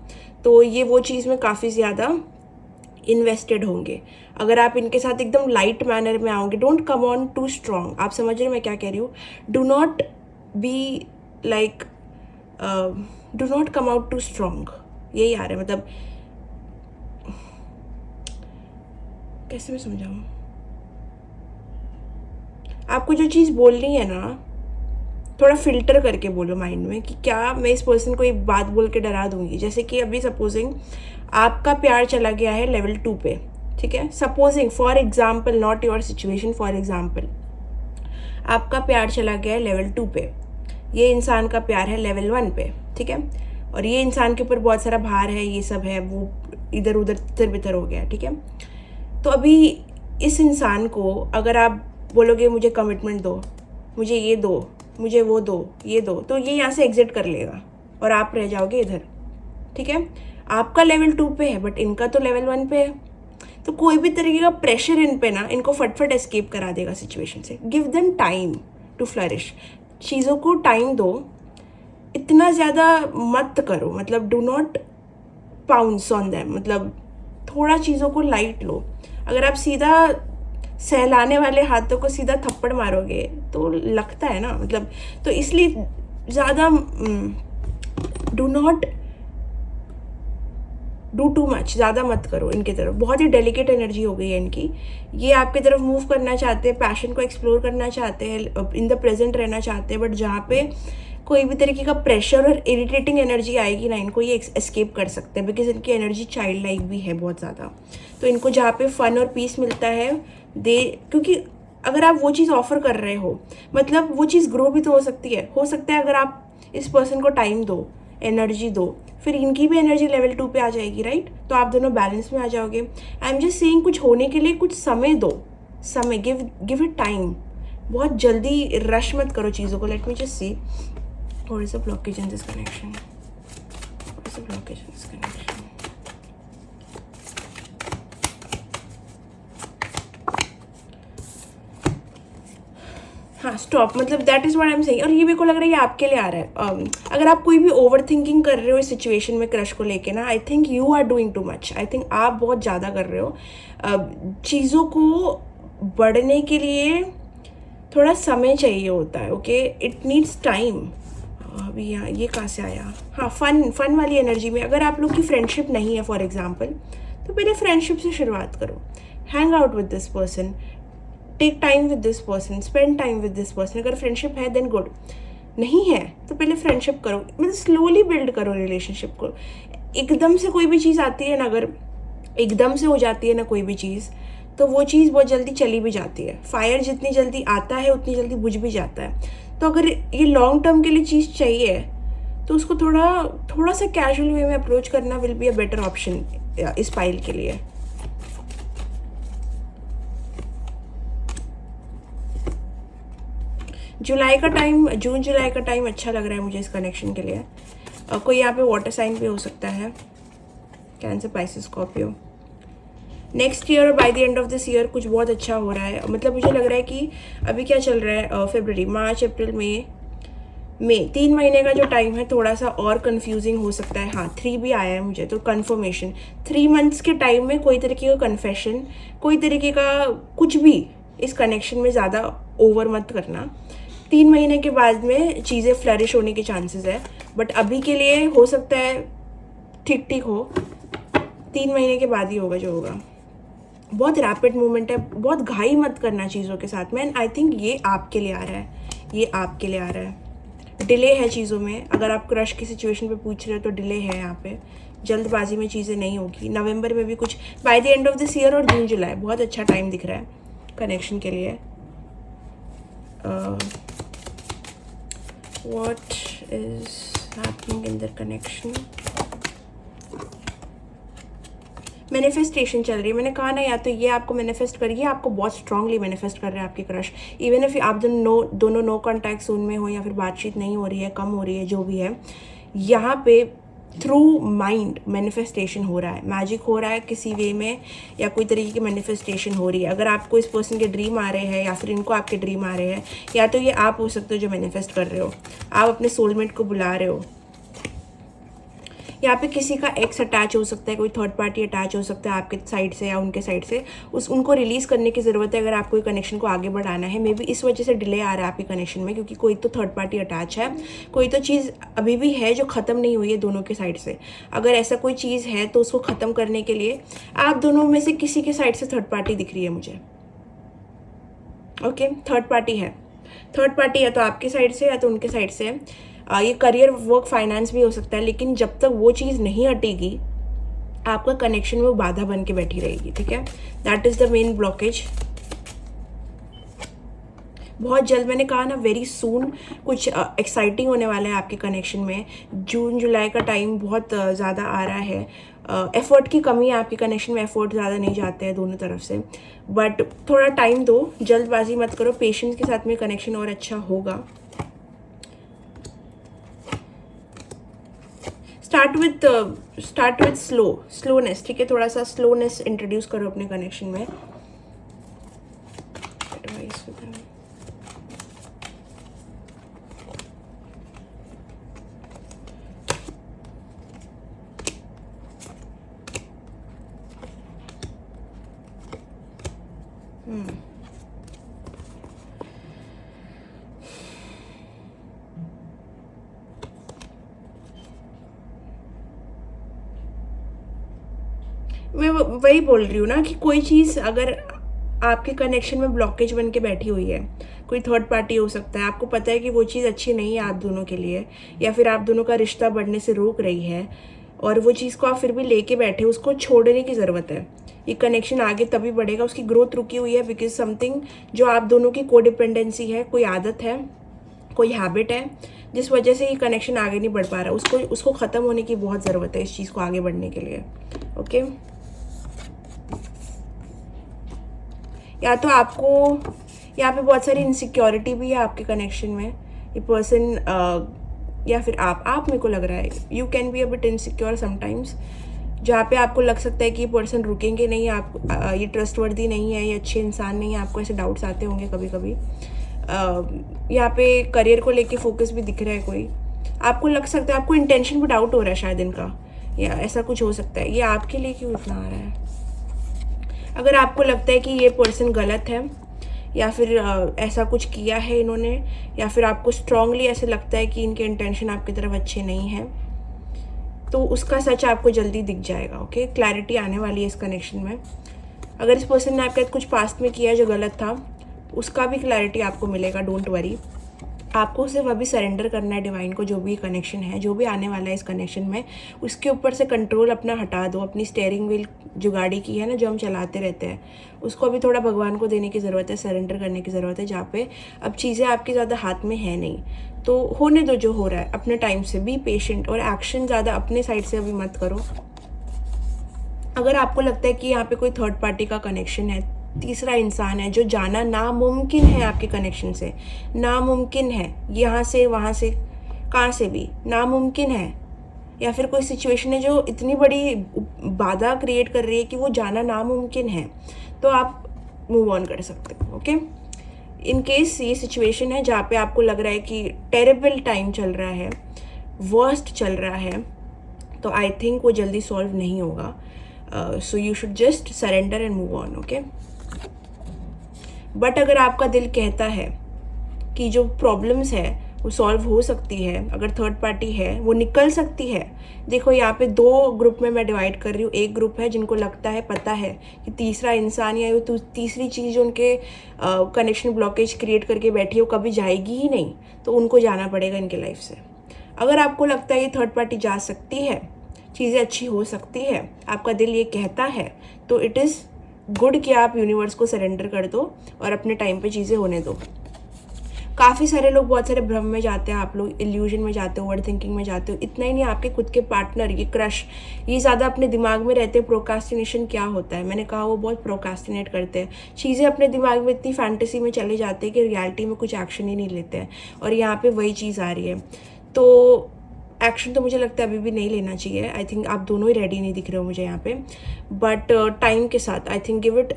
तो ये वो चीज़ में काफ़ी ज़्यादा इन्वेस्टेड होंगे। अगर आप इनके साथ एकदम लाइट मैनर में आओगे, don't come on too strong. आप समझ रहे हो मैं क्या कह रही हूँ? Do not be like, do not come out too strong, यही आ रहा है। मतलब कैसे मैं समझाऊँ आपको? जो चीज़ बोलनी है ना, थोड़ा फिल्टर करके बोलो माइंड में कि क्या मैं इस पर्सन को एक बात बोल के डरा दूंगी। जैसे कि अभी सपोजिंग आपका प्यार चला गया है लेवल 2 पे, ठीक है, supposing for example, not your situation, for example आपका प्यार चला गया है लेवल 2 पे, ये इंसान का प्यार है लेवल 1 पे, ठीक है, और ये इंसान के ऊपर बहुत सारा भार है, ये सब है, वो इधर उधर तितर बितर हो गया, ठीक है। तो अभी इस इंसान को अगर आप बोलोगे मुझे कमिटमेंट दो, मुझे ये दो, मुझे वो दो, ये दो, तो ये यहाँ से एग्जिट कर लेगा और आप रह जाओगे इधर, ठीक है। आपका लेवल 2 पे है बट इनका तो लेवल 1 पे है, तो कोई भी तरीके का प्रेशर इन पे ना इनको फटफट एस्केप करा देगा सिचुएशन से। Give them time to flourish, चीज़ों को टाइम दो, इतना ज़्यादा मत करो, मतलब do not pounce on them, मतलब थोड़ा चीज़ों को लाइट लो। अगर आप सीधा सहलाने वाले हाथों को सीधा थप्पड़ मारोगे तो लगता है ना, मतलब तो इसलिए ज़्यादा do not do too much, ज़्यादा मत करो इनकी तरफ। बहुत ही डेलिकेट एनर्जी हो गई है इनकी, ये आपकी तरफ मूव करना चाहते हैं, पैशन को एक्सप्लोर करना चाहते हैं, इन द प्रेजेंट रहना चाहते हैं, बट जहाँ पे कोई भी तरीके का प्रेशर और इरिटेटिंग एनर्जी आएगी ना, इनको ये एस्केप कर सकते हैं, बिकॉज इनकी एनर्जी चाइल्ड लाइक भी है बहुत ज़्यादा। तो इनको जहाँ पे फन और पीस मिलता है क्योंकि अगर आप वो चीज़ ऑफर कर रहे हो, मतलब वो चीज़ ग्रो भी तो हो सकता है अगर आप इस पर्सन को टाइम दो, एनर्जी दो, फिर इनकी भी एनर्जी लेवल 2 पे आ जाएगी, राइट। तो आप दोनों बैलेंस में आ जाओगे। आई एम जस्ट सेइंग कुछ होने के लिए कुछ समय दो, समय, गिव इट टाइम। बहुत जल्दी रश मत करो चीज़ों को। Late me just see what is the blockage in this connection, what is the blockage in this connection. हाँ स्टॉप, मतलब that is what I am saying. और ये मेरे को लग रहा है ये आपके लिए आ रहा है। अगर आप कोई भी ओवर थिंकिंग कर रहे हो इस सिचुएशन में क्रश को लेके ना, I think you are doing too much. I think आप बहुत ज़्यादा कर रहे हो। चीज़ों को बढ़ने के लिए थोड़ा समय चाहिए होता है, ओके, इट नीड्स टाइम। अभी यहाँ ये कहाँ से आया? हाँ, फन वाली एनर्जी में अगर आप लोग की फ्रेंडशिप नहीं है फॉर एग्जाम्पल, तो पहले फ्रेंडशिप से शुरुआत करो। Hang out with this person, take time with this person, spend time with this person. अगर फ्रेंडशिप है देन गुड, नहीं है तो पहले फ्रेंडशिप करो, मतलब स्लोली बिल्ड करो रिलेशनशिप को। एकदम से कोई भी चीज़ आती है ना, अगर एकदम से हो जाती है ना कोई भी चीज़, तो वो चीज़ बहुत जल्दी चली भी जाती है। फायर जितनी जल्दी आता है उतनी जल्दी बुझ भी जाता है। तो अगर ये लॉन्ग टर्म के लिए चीज़ चाहिए तो उसको थोड़ा सा कैजुअल वे में अप्रोच करना will be a better option इस पाइल के लिए। जून जुलाई का टाइम अच्छा लग रहा है मुझे इस कनेक्शन के लिए। कोई यहाँ पे वाटर साइन भी हो सकता है, cancer, Pisces, Scorpio. Next year और by the end of this year कुछ बहुत अच्छा हो रहा है। मतलब मुझे लग रहा है कि अभी क्या चल रहा है, फरवरी, मार्च, अप्रैल, मई, 3 महीने का जो टाइम है थोड़ा सा और कंफ्यूजिंग हो सकता है। हाँ, 3 भी आया है मुझे, तो कन्फर्मेशन 3 मंथ्स के टाइम में कोई तरीके का कन्फेशन, कोई तरीके का कुछ भी इस कनेक्शन में ज़्यादा ओवर मत करना। 3 महीने के बाद में चीज़ें फ्लरिश होने के चांसेस है, बट अभी के लिए हो सकता है ठीक हो। 3 महीने के बाद ही होगा जो होगा। बहुत रैपिड मूवमेंट है, बहुत घाई मत करना चीज़ों के साथ में। आई थिंक ये आपके लिए आ रहा है, ये आपके लिए आ रहा है। डिले है चीज़ों में। अगर आप क्रश की सिचुएशन पे पूछ रहे हो तो डिले है यहाँ पे, जल्दबाजी में चीज़ें नहीं होगी। नवंबर में भी कुछ bye the end of this year, और जून जुलाई बहुत अच्छा टाइम दिख रहा है कनेक्शन के लिए। What is happening in their connection? Manifestation चल रही है। मैंने कहा ना, या तो ये आपको मैनिफेस्ट करिए, आपको बहुत स्ट्रांगली मैनिफेस्ट कर रहे हैं आपके क्रश। इवन इफ आप दोनों नो कॉन्टैक्ट जोन में हो, या फिर बातचीत नहीं हो रही है, कम हो रही है, जो भी है, यहाँ पे थ्रू माइंड मैनिफेस्टेशन हो रहा है, मैजिक हो रहा है किसी वे में, या कोई तरीके की मैनिफेस्टेशन हो रही है। अगर आपको इस पर्सन के ड्रीम आ रहे हैं, या फिर इनको आपके ड्रीम आ रहे हैं, या तो ये आप हो सकते हो जो मैनिफेस्ट कर रहे हो, आप अपने सोलमेट को बुला रहे हो। यहाँ पे किसी का एक्स अटैच हो सकता है, कोई थर्ड पार्टी अटैच हो सकता है आपके साइड से या उनके साइड से। उनको रिलीज़ करने की ज़रूरत है अगर आपको ये कनेक्शन को आगे बढ़ाना है। मे बी इस वजह से डिले आ रहा है आपके कनेक्शन में, क्योंकि कोई तो थर्ड पार्टी अटैच है, कोई तो चीज़ अभी भी है जो ख़त्म नहीं हुई है दोनों के साइड से। अगर ऐसा कोई चीज़ है तो उसको ख़त्म करने के लिए आप दोनों में से किसी के साइड से थर्ड पार्टी दिख रही है मुझे। ओके, थर्ड पार्टी है। थर्ड पार्टी या तो आपकी साइड से या तो उनके साइड से है। ये करियर, वर्क, फाइनेंस भी हो सकता है, लेकिन जब तक वो चीज़ नहीं हटेगी आपका कनेक्शन में वो बाधा बन के बैठी रहेगी, ठीक है। That is the main blockage. बहुत जल्द, मैंने कहा ना, वेरी सून कुछ एक्साइटिंग होने वाला है आपके कनेक्शन में। जून जुलाई का टाइम बहुत ज़्यादा आ रहा है। एफर्ट की कमी है आपके कनेक्शन में, एफर्ट ज़्यादा नहीं जाते हैं दोनों तरफ से, बट थोड़ा टाइम दो, जल्दबाजी मत करो, पेशेंस के साथ में कनेक्शन और अच्छा होगा। स्टार्ट विथ स्लोनेस, ठीक है। थोड़ा सा स्लोनेस इंट्रोड्यूस करो अपने कनेक्शन में। एडवाइस मैं वही बोल रही हूँ ना कि कोई चीज़ अगर आपके कनेक्शन में ब्लॉकेज बन के बैठी हुई है, कोई थर्ड पार्टी हो सकता है, आपको पता है कि वो चीज़ अच्छी नहीं है आप दोनों के लिए, या फिर आप दोनों का रिश्ता बढ़ने से रोक रही है, और वो चीज़ को आप फिर भी लेके बैठे, उसको छोड़ने की ज़रूरत है। ये कनेक्शन आगे तभी बढ़ेगा, उसकी ग्रोथ रुकी हुई है बिकॉज समथिंग जो आप दोनों की कोडिपेंडेंसी है, कोई आदत है, कोई हैबिट है, जिस वजह से ये कनेक्शन आगे नहीं बढ़ पा रहा। उसको ख़त्म होने की बहुत ज़रूरत है इस चीज़ को आगे बढ़ने के लिए, ओके। या तो आपको यहाँ पे बहुत सारी इनसिक्योरिटी भी है आपके कनेक्शन में, ये पर्सन या फिर आप मेरे को लग रहा है you can be a bit insecure sometimes, जहाँ पे आपको लग सकता है कि ये पर्सन रुकेंगे नहीं, आप ये ट्रस्टवर्दी नहीं है, ये अच्छे इंसान नहीं है, आपको ऐसे डाउट्स आते होंगे कभी कभी। यहाँ पे करियर को लेके फोकस भी दिख रहा है कोई, आपको लग सकता है, आपको इंटेंशन पे डाउट हो रहा है शायद इनका, या ऐसा कुछ हो सकता है। ये आपके लिए क्यों इतना आ रहा है? अगर आपको लगता है कि ये पर्सन गलत है या फिर ऐसा कुछ किया है इन्होंने, या फिर आपको स्ट्रांगली ऐसे लगता है कि इनके इंटेंशन आपकी तरफ अच्छे नहीं हैं, तो उसका सच आपको जल्दी दिख जाएगा, ओके। क्लैरिटी आने वाली है इस कनेक्शन में। अगर इस पर्सन ने आपके साथ कुछ पास्ट में किया जो गलत था, उसका भी क्लैरिटी आपको मिलेगा, डोंट वरी। आपको सिर्फ अभी सरेंडर करना है डिवाइन को, जो भी कनेक्शन है, जो भी आने वाला है इस कनेक्शन में, उसके ऊपर से कंट्रोल अपना हटा दो। अपनी स्टेयरिंग व्हील जो गाड़ी की है ना, जो हम चलाते रहते हैं, उसको अभी थोड़ा भगवान को देने की ज़रूरत है, सरेंडर करने की ज़रूरत है, जहाँ पे अब चीज़ें आपकी ज़्यादा हाथ में है नहीं, तो होने दो जो हो रहा है अपने टाइम से। बी पेशेंट, और एक्शन ज़्यादा अपने साइड से अभी मत करो। अगर आपको लगता है कि यहाँ पे कोई थर्ड पार्टी का कनेक्शन है, तीसरा इंसान है जो जाना नामुमकिन है आपके कनेक्शन से, नामुमकिन है, यहाँ से वहाँ से कहाँ से भी नामुमकिन है, या फिर कोई सिचुएशन है जो इतनी बड़ी बाधा क्रिएट कर रही है कि वो जाना नामुमकिन है, तो आप मूव ऑन कर सकते हो, ओके। इन केस ये सिचुएशन है जहाँ पे आपको लग रहा है कि टेरेबल टाइम चल रहा है, वर्स्ट चल रहा है, तो आई थिंक वो जल्दी सॉल्व नहीं होगा। So you should just surrender and move on, okay. But अगर आपका दिल कहता है कि जो प्रॉब्लम्स है वो सॉल्व हो सकती है, अगर थर्ड पार्टी है वो निकल सकती है। देखो यहाँ पे दो ग्रुप में मैं डिवाइड कर रही हूँ। एक ग्रुप है जिनको लगता है, पता है कि तीसरा इंसान या वो तीसरी चीज़ जो उनके कनेक्शन ब्लॉकेज क्रिएट करके बैठी है वो कभी जाएगी ही नहीं, तो उनको जाना पड़ेगा इनके लाइफ से। अगर आपको लगता है ये थर्ड पार्टी जा सकती है, चीज़ें अच्छी हो सकती है, आपका दिल ये कहता है, तो इट इज़ गुड कि आप यूनिवर्स को सरेंडर कर दो और अपने टाइम पे चीज़ें होने दो। काफ़ी सारे लोग बहुत सारे भ्रम में जाते हैं, आप लोग इल्यूजन में जाते हो, ओवर थिंकिंग में जाते हो। इतना ही नहीं, आपके खुद के पार्टनर, ये क्रश, ये ज़्यादा अपने दिमाग में रहते हैं। प्रोकास्टिनेशन क्या होता है, मैंने कहा वो बहुत प्रोकास्टिनेट करते हैं, चीज़ें अपने दिमाग में इतनी फैंटेसी में चले जाते हैं कि रियलिटी में कुछ एक्शन ही नहीं लेते हैं, और यहाँ पर वही चीज़ आ रही है। तो एक्शन तो मुझे लगता है अभी भी नहीं लेना चाहिए। आई थिंक आप दोनों ही रेडी नहीं दिख रहे हो मुझे यहाँ पे, बट टाइम के साथ I think give it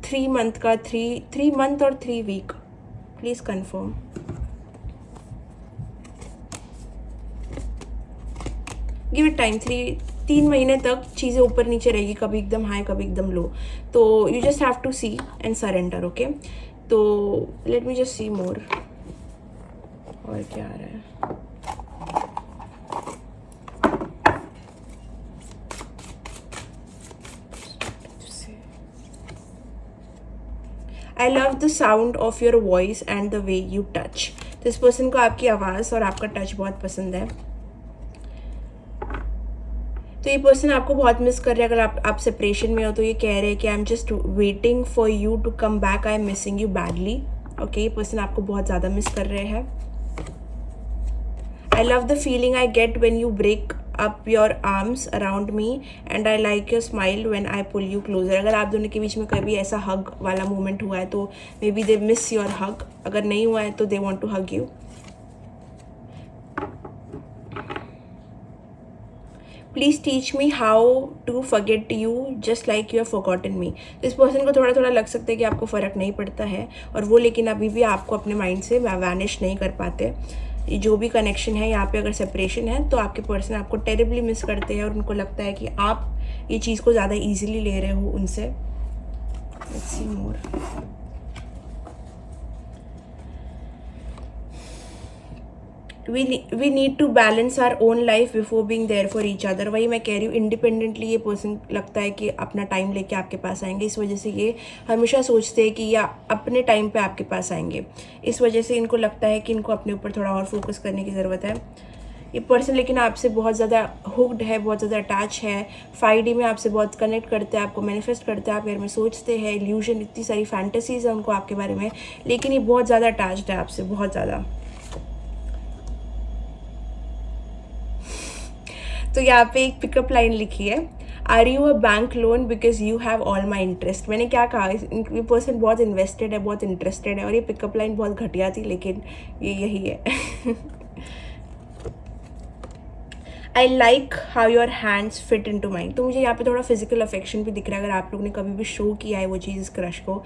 3 month का 3 मंथ और 3 week, please confirm. Give it time, 3 महीने तक चीज़ें ऊपर नीचे रहेगी, कभी एकदम हाई कभी एकदम लो, तो you just have to see and surrender, okay. तो let me just see more, और क्या आ रहा है। I love the sound of your voice and the way you touch. तो इस पर्सन को आपकी आवाज़ और आपका टच बहुत पसंद है। तो ये पर्सन आपको बहुत मिस कर रहे हैं। अगर आप सेपरेशन में हो तो ये कह रहे हैं कि I am just waiting for you to come back, I am missing you badly. Okay, ये पर्सन आपको बहुत ज़्यादा मिस कर रहे हैं। I love the feeling I get when you break up your arms around me and I like your smile when I pull you closer. अगर आप दोनों के बीच में कभी ऐसा हग वाला मोमेंट हुआ है तो may be they miss your hug, अगर नहीं हुआ है तो they want to hug you. Please teach me how to forget you just like you have forgotten me. तो इस पर्सन को थोड़ा थोड़ा लग सकता है कि आपको फ़र्क नहीं पड़ता है और वो लेकिन अभी भी आपको अपने माइंड से वैनिश नहीं कर पाते। ये जो भी कनेक्शन है यहाँ पे, अगर सेपरेशन है तो आपके पर्सन आपको टेरिबली मिस करते हैं और उनको लगता है कि आप ये चीज़ को ज़्यादा ईजिली ले रहे हो उनसे। Let's see more. We need to balance our own life before being there for each other. वही मैं कह रही हूँ, इंडिपेंडेंटली ये पर्सन लगता है कि अपना टाइम लेके आपके पास आएंगे। इस वजह से ये हमेशा सोचते हैं कि या अपने टाइम पे आपके पास आएंगे। इस वजह से इनको लगता है कि इनको अपने ऊपर थोड़ा और फोकस करने की ज़रूरत है। ये पर्सन लेकिन आपसे बहुत ज़्यादा हुक्ड है, बहुत ज़्यादा अटैच है। 5D में आपसे बहुत कनेक्ट करते हैं, आपको मैनिफेस्ट करते हैं, आप बारे में सोचते हैं, इल्यूजन, इतनी सारी फैंटेसीज है उनको आपके बारे में, लेकिन ये बहुत ज़्यादा अटैच्ड है आपसे, बहुत ज़्यादा। तो यहाँ पे एक पिकअप लाइन लिखी है, are you a bank loan because you have all my interest. मैंने क्या कहा, ये पर्सन बहुत इन्वेस्टेड है, बहुत इंटरेस्टेड है। और ये पिकअप लाइन बहुत घटिया थी लेकिन ये यही है। I like how your hands fit in to mind. तो मुझे यहाँ पे थोड़ा फिजिकल अफेक्शन भी दिख रहा है। अगर आप लोगों ने कभी भी शो किया है वो चीज़ इस क्रश को,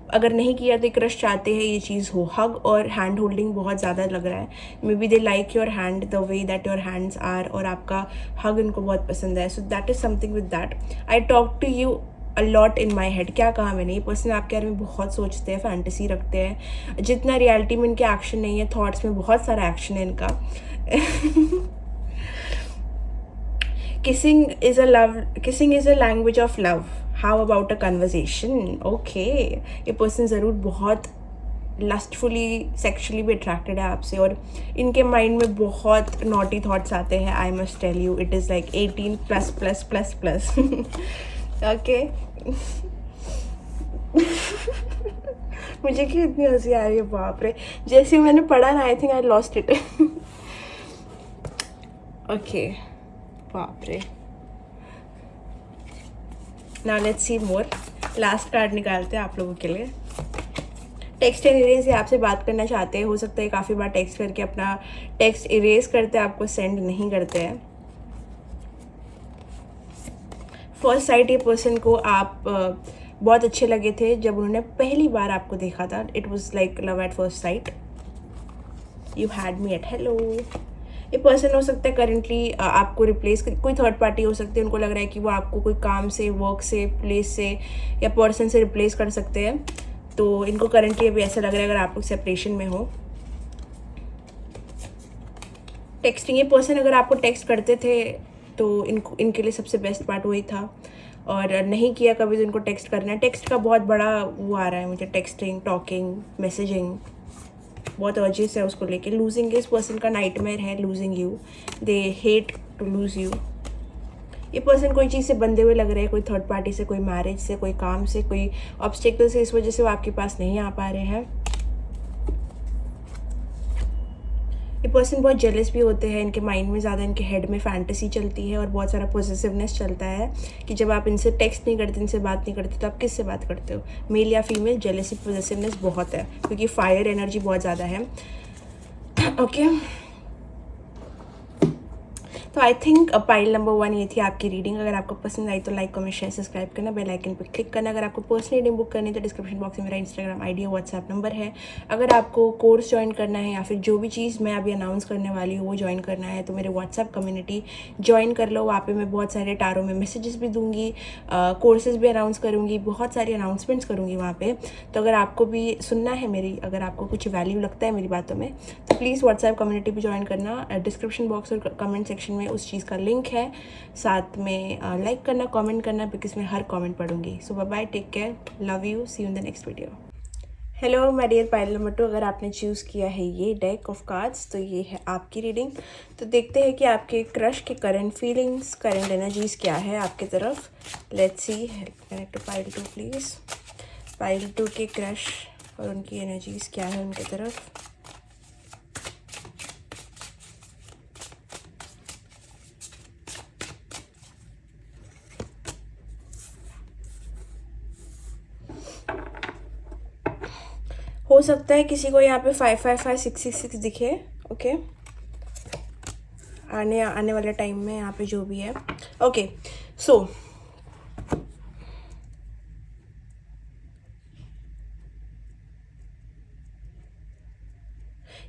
अगर नहीं किया तो क्रश चाहते हैं ये चीज़ हो। हग और हैंड होल्डिंग बहुत ज़्यादा लग रहा है। May be they like your hand, the way that your hands are, और आपका हग इनको बहुत पसंद है। So that is something with that. I talk to you a lot in my head. क्या कहा मैंने, ये पर्सन आपके बारे में बहुत सोचते हैं, फैंटेसी रखते हैं। जितना रियलिटी में इनके एक्शन नहीं है, थॉट्स में बहुत सारा एक्शन है इनका। Kissing is a language of love. How about a conversation? Okay, ये पर्सन ज़रूर बहुत लस्टफुली सेक्शुअली भी अट्रैक्टेड है आपसे और इनके माइंड में बहुत नॉटी थॉट्स आते हैं। I must tell you, it is like 18+++++। Okay. मुझे क्यों इतनी हंसी आ रही है, बाप रे। जैसे मैंने पढ़ा ना, I think I lost it. Okay, बाप रे। Now let's see more. Last card निकालते हैं आप लोगों के लिए। टेक्स्ट एंड इरेज, ये आपसे बात करना चाहते हैं। हो सकता है काफ़ी बार टेक्स्ट करके अपना टेक्स्ट इरेज करते हैं, आपको सेंड नहीं करते हैं। फर्स्ट साइट ये पर्सन को आप बहुत अच्छे लगे थे जब उन्होंने पहली बार आपको देखा था। It was like love at first sight. You had me at hello. ये पर्सन हो सकता है करेंटली आपको रिप्लेस, कोई थर्ड पार्टी हो सकती है। उनको लग रहा है कि वो आपको कोई काम से, वर्क से, प्लेस से या पर्सन से रिप्लेस कर सकते हैं। तो इनको करेंटली अभी ऐसा लग रहा है अगर आप लोग सेपरेशन में हो। टेक्सटिंग, ये पर्सन अगर आपको टेक्स्ट करते थे तो इनके लिए सबसे बेस्ट पार्ट वही था, और नहीं किया कभी तो इनको टेक्स्ट करना है। टेक्स्ट का बहुत बड़ा वो आ रहा है मुझे, टेक्सटिंग, टॉकिंग, मैसेजिंग, बहुत अर्जेस है उसको लेके। लूजिंग, इस पर्सन का नाइटमेयर है losing you. They hate to lose you. ये पर्सन कोई चीज़ से बंधे हुए लग रहे हैं, कोई थर्ड पार्टी से, कोई मैरिज से, कोई काम से, कोई ऑब्स्टेकल से। इस वजह से वो आपके पास नहीं आ पा रहे हैं। ये पर्सन बहुत जेलस भी होते हैं। इनके माइंड में ज़्यादा, इनके हेड में फैंटेसी चलती है और बहुत सारा पॉजिटिवनेस चलता है कि जब आप इनसे टेक्स्ट नहीं करते, इनसे बात नहीं करते, तो आप किससे बात करते हो? मेल या फीमेल, जेलसी, पॉजिटिवनेस बहुत है क्योंकि फायर एनर्जी बहुत ज़्यादा है। ओके, तो आई थिंक पाइल नंबर 1 ये थी आपकी रीडिंग। अगर आपको पसंद आई तो लाइक, कमेंट, शेयर, सब्सक्राइब करना, बेल आइकन पर क्लिक करना। अगर आपको पर्सनल रीडिंग बुक करनी है तो डिस्क्रिप्शन बॉक्स में मेरा इंस्टाग्राम आईडी और व्हाट्सएप नंबर है। अगर आपको कोर्स ज्वाइन करना है या फिर जो भी चीज़ मैं अभी अनाउंस करने वाली हूँ वो ज्वाइन करना है तो मेरे व्हाट्सएप कम्युनिटी ज्वाइन कर लो। वहाँ पे मैं बहुत सारे टारों में मैसेजेस भी दूँगी, कोर्सेज भी अनाउंस करूँगी, बहुत सारी अनाउंसमेंट्स करूँगी वहाँ पे। तो अगर आपको भी सुनना है मेरी, अगर आपको कुछ वैल्यू लगता है मेरी बातों में, तो प्लीज़ व्हाट्सएप कम्युनिटी भी ज्वाइन करना। डिस्क्रिप्शन बॉक्स और कमेंट सेक्शन में उस चीज़ का लिंक है। साथ में लाइक करना, कमेंट करना, बिकॉज मैं हर कमेंट पढ़ूंगी। So bye bye, take care, love you, see you in the next video. Hello my dear pile number 2, अगर आपने चूज़ किया है ये डेक ऑफ कार्ड्स तो ये है आपकी रीडिंग। तो देखते हैं कि आपके क्रश के करंट फीलिंग्स, करंट एनर्जीज क्या है आपके तरफ। Let's see, connect to pile 2 please. Pile 2 के क्रश और उनकी एनर्जीज क्या है उनके तरफ। हो सकता है किसी को यहाँ पे 555 666 दिखे। ओके, आने आने वाले टाइम में यहाँ पे जो भी है। ओके, सो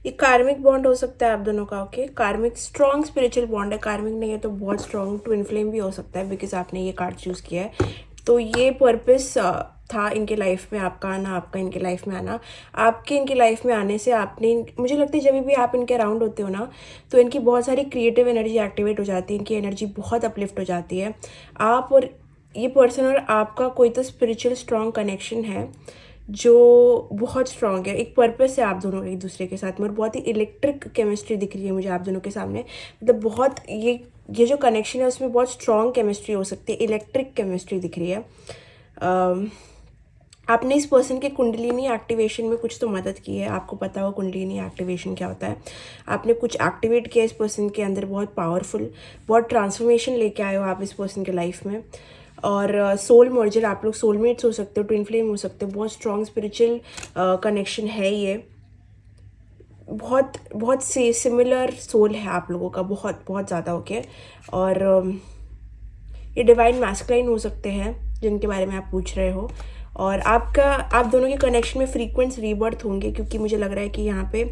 ये कार्मिक बॉन्ड हो सकता है आप दोनों का। ओके, कार्मिक स्ट्रॉन्ग स्पिरिचुअल बॉन्ड है। कार्मिक नहीं है तो बहुत स्ट्रॉन्ग ट्विन फ्लेम भी हो सकता है, बिकॉज आपने ये कार्ड चूज़ किया है। तो ये पर्पस था इनके लाइफ में आपका आना, आपका इनके लाइफ में आना। आपके इनके लाइफ में आने से आपने, मुझे लगता है जब भी आप इनके अराउंड होते हो ना, तो इनकी बहुत सारी क्रिएटिव एनर्जी एक्टिवेट हो जाती है, इनकी एनर्जी बहुत अपलिफ्ट हो जाती है। आप और ये पर्सन और आपका कोई तो स्पिरिचुअल स्ट्रॉन्ग कनेक्शन है जो बहुत स्ट्रॉन्ग है। एक पर्पस है आप दोनों एक दूसरे के साथ में, और बहुत ही इलेक्ट्रिक केमिस्ट्री दिख रही है मुझे आप दोनों के सामने। मतलब बहुत ये जो कनेक्शन है उसमें बहुत स्ट्रॉन्ग केमिस्ट्री हो सकती है, इलेक्ट्रिक केमिस्ट्री दिख रही है। आपने इस पर्सन के कुंडलिनी एक्टिवेशन में कुछ तो मदद की है। आपको पता हो कुंडलिनी एक्टिवेशन क्या होता है। आपने कुछ एक्टिवेट किया इस पर्सन के अंदर, बहुत पावरफुल, बहुत ट्रांसफॉर्मेशन लेके आए हो आप इस पर्सन के लाइफ में। और सोल मर्जर, आप लोग सोलमेट्स हो सकते हो, ट्विन फ्लेम हो सकते हो। बहुत स्ट्रॉन्ग स्पिरिचुअल कनेक्शन है ये। बहुत बहुत से सिमिलर सोल है आप लोगों का, बहुत बहुत ज़्यादा। ओके, और ये डिवाइन मैस्कुलाइन हो सकते हैं जिनके बारे में आप पूछ रहे हो। और आप दोनों के कनेक्शन में फ्रीक्वेंट रीबर्थ होंगे, क्योंकि मुझे लग रहा है कि यहाँ पे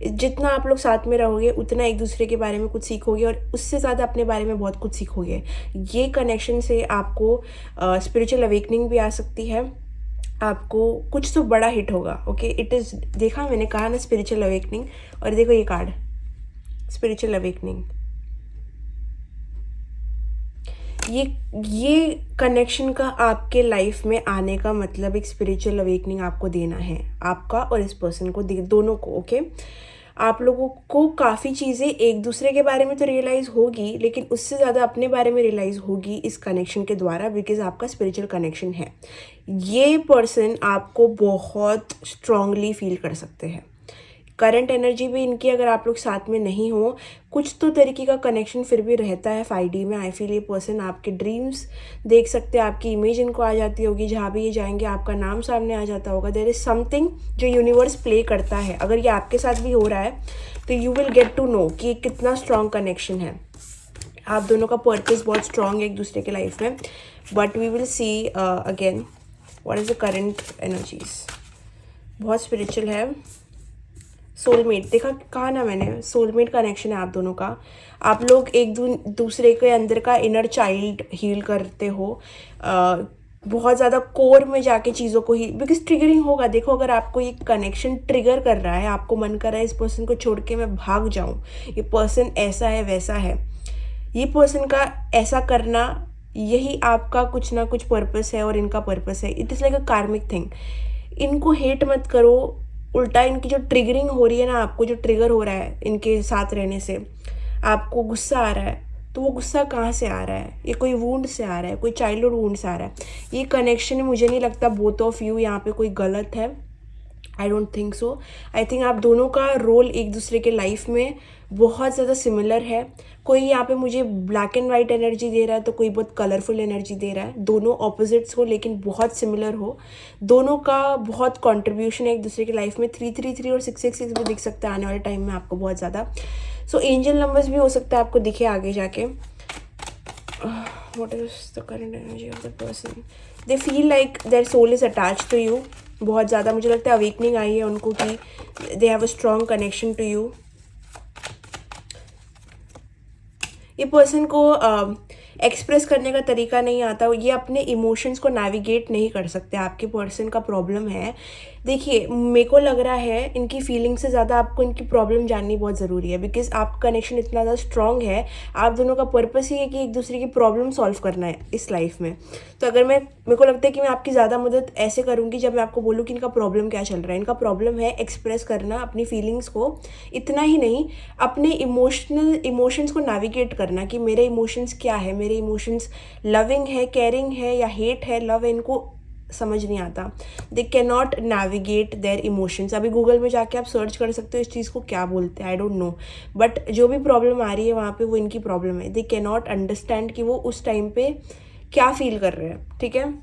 जितना आप लोग साथ में रहोगे उतना एक दूसरे के बारे में कुछ सीखोगे, और उससे ज़्यादा अपने बारे में बहुत कुछ सीखोगे। ये कनेक्शन से आपको स्पिरिचुअल अवेकनिंग भी आ सकती है। आपको कुछ तो बड़ा हिट होगा। ओके, इट इज़, देखा मैंने कहा ना स्पिरिचुअल अवेकनिंग, और देखो ये कार्ड स्पिरिचुअल अवेकनिंग। ये कनेक्शन का आपके लाइफ में आने का मतलब एक स्पिरिचुअल अवेकनिंग आपको देना है, आपका और इस पर्सन को, दोनों को। ओके, आप लोगों को काफ़ी चीज़ें एक दूसरे के बारे में तो रियलाइज़ होगी, लेकिन उससे ज़्यादा अपने बारे में रियलाइज़ होगी इस कनेक्शन के द्वारा, बिकॉज आपका स्पिरिचुअल कनेक्शन है। ये पर्सन आपको बहुत स्ट्रांगली फील कर सकते हैं। करंट एनर्जी भी इनकी, अगर आप लोग साथ में नहीं हो, कुछ तो तरीके का कनेक्शन फिर भी रहता है 5D में। आई फील ये पर्सन आपके ड्रीम्स देख सकते हैं, आपकी इमेज इनको आ जाती होगी, जहाँ भी ये जाएंगे आपका नाम सामने आ जाता होगा। देयर इज़ समथिंग जो यूनिवर्स प्ले करता है। अगर ये आपके साथ भी हो रहा है तो you will get to know कि कितना स्ट्रॉन्ग कनेक्शन है। आप दोनों का पर्पस बहुत स्ट्रॉन्ग है एक दूसरे के लाइफ में। But we will see again what is the current energies. बहुत स्पिरिचुअल है। सोलमेट देखा, कहा ना मैंने, सोलमेट कनेक्शन है आप दोनों का। आप लोग एक दूसरे के अंदर का इनर चाइल्ड हील करते हो, बहुत ज़्यादा कोर में जाके चीज़ों को ही, बिकॉज ट्रिगरिंग होगा। देखो, अगर आपको ये कनेक्शन ट्रिगर कर रहा है, आपको मन कर रहा है इस पर्सन को छोड़ के मैं भाग जाऊँ, ये पर्सन ऐसा है वैसा है, ये पर्सन का ऐसा करना, यही आपका कुछ ना कुछ पर्पस है और इनका पर्पस है। इट इज़ लाइक अ कार्मिक थिंग। इनको हेट मत करो, उल्टा इनकी जो ट्रिगरिंग हो रही है ना, आपको जो ट्रिगर हो रहा है इनके साथ रहने से, आपको गुस्सा आ रहा है, तो वो गुस्सा कहाँ से आ रहा है? ये कोई वूंड से आ रहा है, कोई चाइल्डहुड वूंड से आ रहा है। ये कनेक्शन मुझे नहीं लगता बोथ ऑफ यू यहाँ पे कोई गलत है। I don't think so. I think आप दोनों का रोल एक दूसरे के लाइफ में बहुत ज़्यादा सिमिलर है। कोई यहाँ पे मुझे ब्लैक एंड वाइट एनर्जी दे रहा है, तो कोई बहुत कलरफुल एनर्जी दे रहा है। दोनों ऑपोजिट्स हो लेकिन बहुत सिमिलर हो। दोनों का बहुत कंट्रीब्यूशन है एक दूसरे की लाइफ में। 333 और 666 भी दिख सकता है आने वाले टाइम में आपको बहुत ज़्यादा। सो एंजल नंबर्स भी हो सकता है आपको दिखे आगे जाके। What is the current energy of the person? They feel like their soul is attach to you. बहुत ज़्यादा मुझे लगता है अवेकनिंग आई है उनको कि they have a strong connection to you. ये पर्सन को एक्सप्रेस करने का तरीका नहीं आता, ये अपने इमोशंस को नेविगेट नहीं कर सकते। आपके पर्सन का प्रॉब्लम है देखिए, मेरे को लग रहा है इनकी फीलिंग से ज़्यादा आपको इनकी प्रॉब्लम जाननी बहुत ज़रूरी है, बिकॉज़ आपका कनेक्शन इतना ज़्यादा स्ट्रॉन्ग है। आप दोनों का पर्पस ही है कि एक दूसरे की प्रॉब्लम सॉल्व करना है इस लाइफ में। तो अगर मेरे को लगता है कि मैं आपकी ज़्यादा मदद ऐसे करूँगी जब मैं आपको बोलूँ कि इनका प्रॉब्लम क्या चल रहा है। इनका प्रॉब्लम है एक्सप्रेस करना अपनी फीलिंग्स को, इतना ही नहीं, अपने इमोशंस को नेविगेट करना कि मेरे इमोशंस क्या है, मेरे इमोशंस लविंग है, केयरिंग है या हेट है, लव है, इनको समझ नहीं आता। They can not navigate their emotions. अभी गूगल में जाके आप सर्च कर सकते हो इस चीज़ को क्या बोलते हैं, आई डोंट नो, बट जो भी प्रॉब्लम आ रही है वहाँ पे वो इनकी प्रॉब्लम है। दे कैन नॉट अंडरस्टैंड कि वो उस टाइम पे क्या फील कर रहे हैं, ठीक है।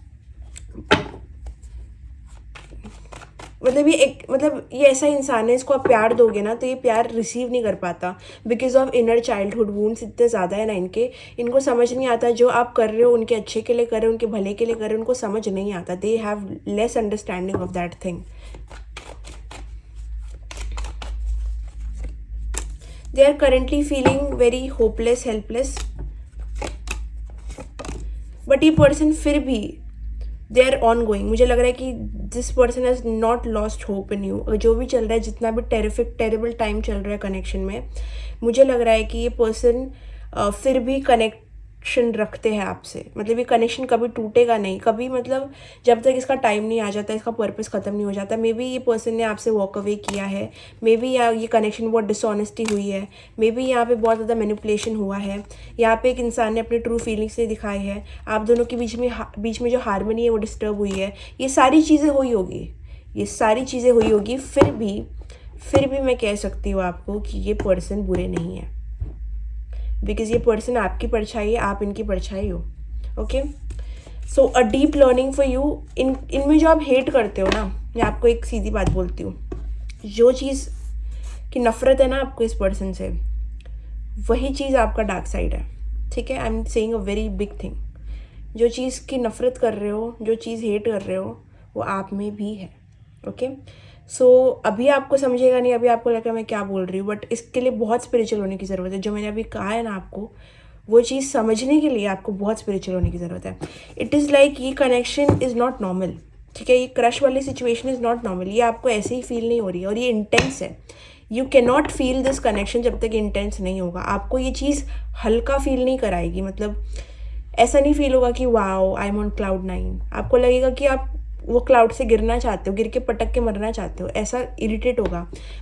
मतलब ये ऐसा इंसान है, इसको आप प्यार दोगे ना तो ये प्यार रिसीव नहीं कर पाता, because of inner childhood wounds इतने ज़्यादा है ना इनको समझ नहीं आता जो आप कर रहे हो उनके अच्छे के लिए कर रहे हो, उनके भले के लिए कर रहे हो, उनको समझ नहीं आता। They have less understanding of that thing. They are currently feeling very hopeless, helpless, but ये पर्सन फिर भी दे आर ऑन गोइंग। मुझे लग रहा है कि this person has not lost hope in you. जो भी चल रहा है, जितना भी टेरेबल टाइम चल रहा है कनेक्शन में, मुझे लग रहा है कि ये पर्सन फिर भी कनेक्शन रखते हैं आपसे। मतलब ये कनेक्शन कभी टूटेगा नहीं, कभी, मतलब जब तक इसका टाइम नहीं आ जाता, इसका पर्पस ख़त्म नहीं हो जाता। मे बी ये पर्सन ने आपसे वॉक अवे किया है, मे बी ये कनेक्शन बहुत डिसऑनेस्टी हुई है, मे बी यहाँ पे बहुत ज़्यादा मैनिपुलेशन हुआ है, यहाँ पे एक इंसान ने अपने ट्रू फीलिंग्स नहीं दिखाई है, आप दोनों के बीच में जो हारमोनी है वो डिस्टर्ब हुई है। ये सारी चीज़ें हुई होगी, ये सारी चीज़ें हुई होगी, फिर भी मैं कह सकती हूँ आपको कि ये पर्सन बुरे नहीं है, बिकॉज ये पर्सन आपकी परछाई है, आप इनकी परछाई हो। Okay, so a deep learning for you. इनमें जो आप हेट करते हो ना, मैं आपको एक सीधी बात बोलती हूँ, जो चीज़ की नफ़रत है ना आपको इस पर्सन से, वही चीज़ आपका डार्क साइड है, ठीक है। I am saying a very big thing. जो चीज़ की नफ़रत कर रहे हो, जो चीज़ हेट कर रहे हो, वो आप में भी है। ओके, सो अभी आपको समझेगा नहीं, अभी आपको लगेगा मैं क्या बोल रही हूँ, बट इसके लिए बहुत स्पिरिचुअल होने की ज़रूरत है। जो मैंने अभी कहा है ना आपको, वो चीज़ समझने के लिए आपको बहुत स्पिरिचुअल होने की ज़रूरत है। इट इज़ लाइक ये कनेक्शन इज़ नॉट नॉर्मल, ठीक है। ये क्रश वाली सिचुएशन इज़ नॉट नॉर्मल। ये आपको ऐसे ही फील नहीं हो रही है, और ये इंटेंस है। You can not feel this connection जब तक इंटेंस नहीं होगा। आपको ये चीज़ हल्का फील नहीं कराएगी, मतलब ऐसा नहीं फील होगा कि wow I am on cloud 9। आपको लगेगा कि आप वो क्लाउड से गिरना चाहते हो, गिर के पटक के मरना चाहते हो, ऐसा इरिटेट होगा।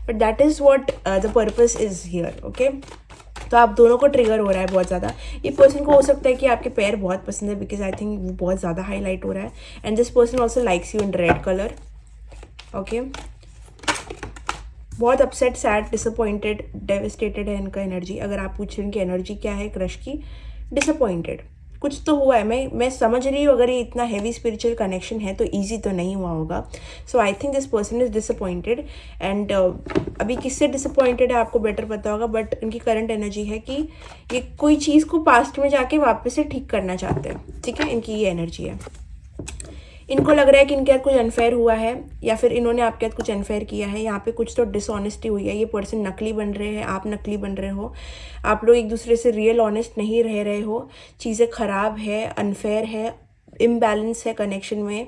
But that is what the purpose is here. Okay, तो आप दोनों को ट्रिगर हो रहा है बहुत ज़्यादा। ये पर्सन को हो सकता है कि आपके पैर बहुत पसंद है, बिकॉज आई थिंक वो बहुत ज़्यादा हाईलाइट हो रहा है। And this person also likes you in red colour. Okay, बहुत अपसेट, सैड, डिसअपॉइंटेड, डेविस्टेटेड है इनका एनर्जी। अगर आप पूछ रहे हैं कि एनर्जी क्या है क्रश की, डिसअपॉइंटेड, कुछ तो हुआ है। मैं समझ रही हूँ, अगर ये इतना हैवी स्पिरिचुअल कनेक्शन है तो इजी तो नहीं हुआ होगा। So I think this person is disappointed. And अभी किससे डिसअपॉइंटेड है आपको बेटर पता होगा, बट इनकी करंट एनर्जी है कि ये कोई चीज़ को पास्ट में जाके वापस से ठीक करना चाहते हैं, ठीक है। इनकी ये एनर्जी है। इनको लग रहा है कि इनके साथ कुछ अनफेयर हुआ है, या फिर इन्होंने आपके साथ कुछ अनफेयर किया है। यहाँ पे कुछ तो डिसऑनेस्टी हुई है। ये पर्सन नकली बन रहे हैं, आप नकली बन रहे हो, आप लोग एक दूसरे से रियल ऑनेस्ट नहीं रह रहे हो। चीज़ें ख़राब है, अनफेयर है, इम्बैलेंस है कनेक्शन में।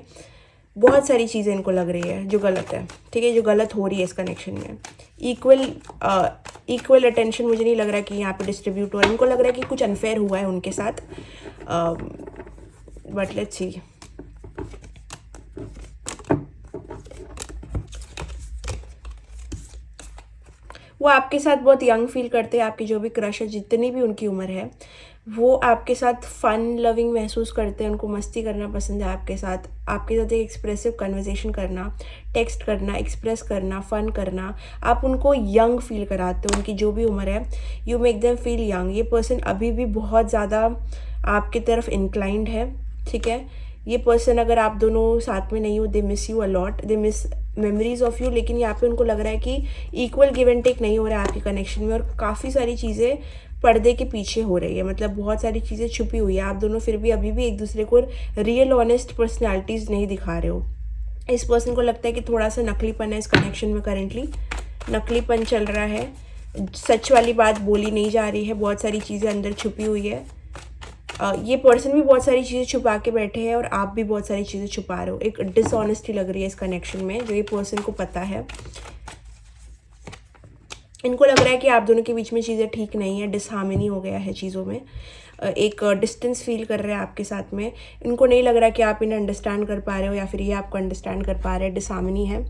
बहुत सारी चीज़ें इनको लग रही है जो गलत है, ठीक है, जो गलत हो रही है इस कनेक्शन में। इक्वल अटेंशन मुझे नहीं लग रहा कि यहाँ पे डिस्ट्रीब्यूट हो रहा है। इनको लग रहा है कि कुछ अनफेयर हुआ है उनके साथ, बट लेट्स सी। वो आपके साथ बहुत यंग फील करते हैं। आपकी जो भी क्रश है, जितनी भी उनकी उम्र है, वो आपके साथ फ़न लविंग महसूस करते हैं। उनको मस्ती करना पसंद है आपके साथ एक एक्सप्रेसिव कन्वर्सेशन करना, टेक्स्ट करना, एक्सप्रेस करना, फ़न करना। आप उनको यंग फील कराते हो, उनकी जो भी उम्र है, you make them feel young. ये पर्सन अभी भी बहुत ज़्यादा आपकी तरफ इंक्लाइंड है, ठीक है। ये पर्सन, अगर आप दोनों साथ में नहीं हो, they miss you a lot, they miss memories of you. लेकिन यहाँ पे उनको लग रहा है कि इक्वल गिव एंड टेक नहीं हो रहा है आपके कनेक्शन में, और काफ़ी सारी चीज़ें पर्दे के पीछे हो रही है। मतलब बहुत सारी चीज़ें छुपी हुई है। आप दोनों फिर भी अभी भी एक दूसरे को रियल ऑनेस्ट पर्सनैलिटीज़ नहीं दिखा रहे हो। इस पर्सन को लगता है कि थोड़ा सा नकलीपन है इस कनेक्शन में। करेंटली नकलीपन चल रहा है, सच वाली बात बोली नहीं जा रही है, बहुत सारी चीज़ें अंदर छुपी हुई है। ये पर्सन भी बहुत सारी चीज़ें छुपा के बैठे हैं और आप भी बहुत सारी चीज़ें छुपा रहे हो। एक डिसऑनेस्टी लग रही है इस कनेक्शन में, जो ये पर्सन को पता है। इनको लग रहा है कि आप दोनों के बीच में चीज़ें ठीक नहीं है, डिसहार्मनी हो गया है चीज़ों में, एक डिस्टेंस फील कर रहे हैं आपके साथ में। इनको नहीं लग रहा कि आप इन्हें अंडरस्टैंड कर पा रहे हो या फिर ये आपको अंडरस्टैंड कर पा रहे हैं। डिसहार्मनी है,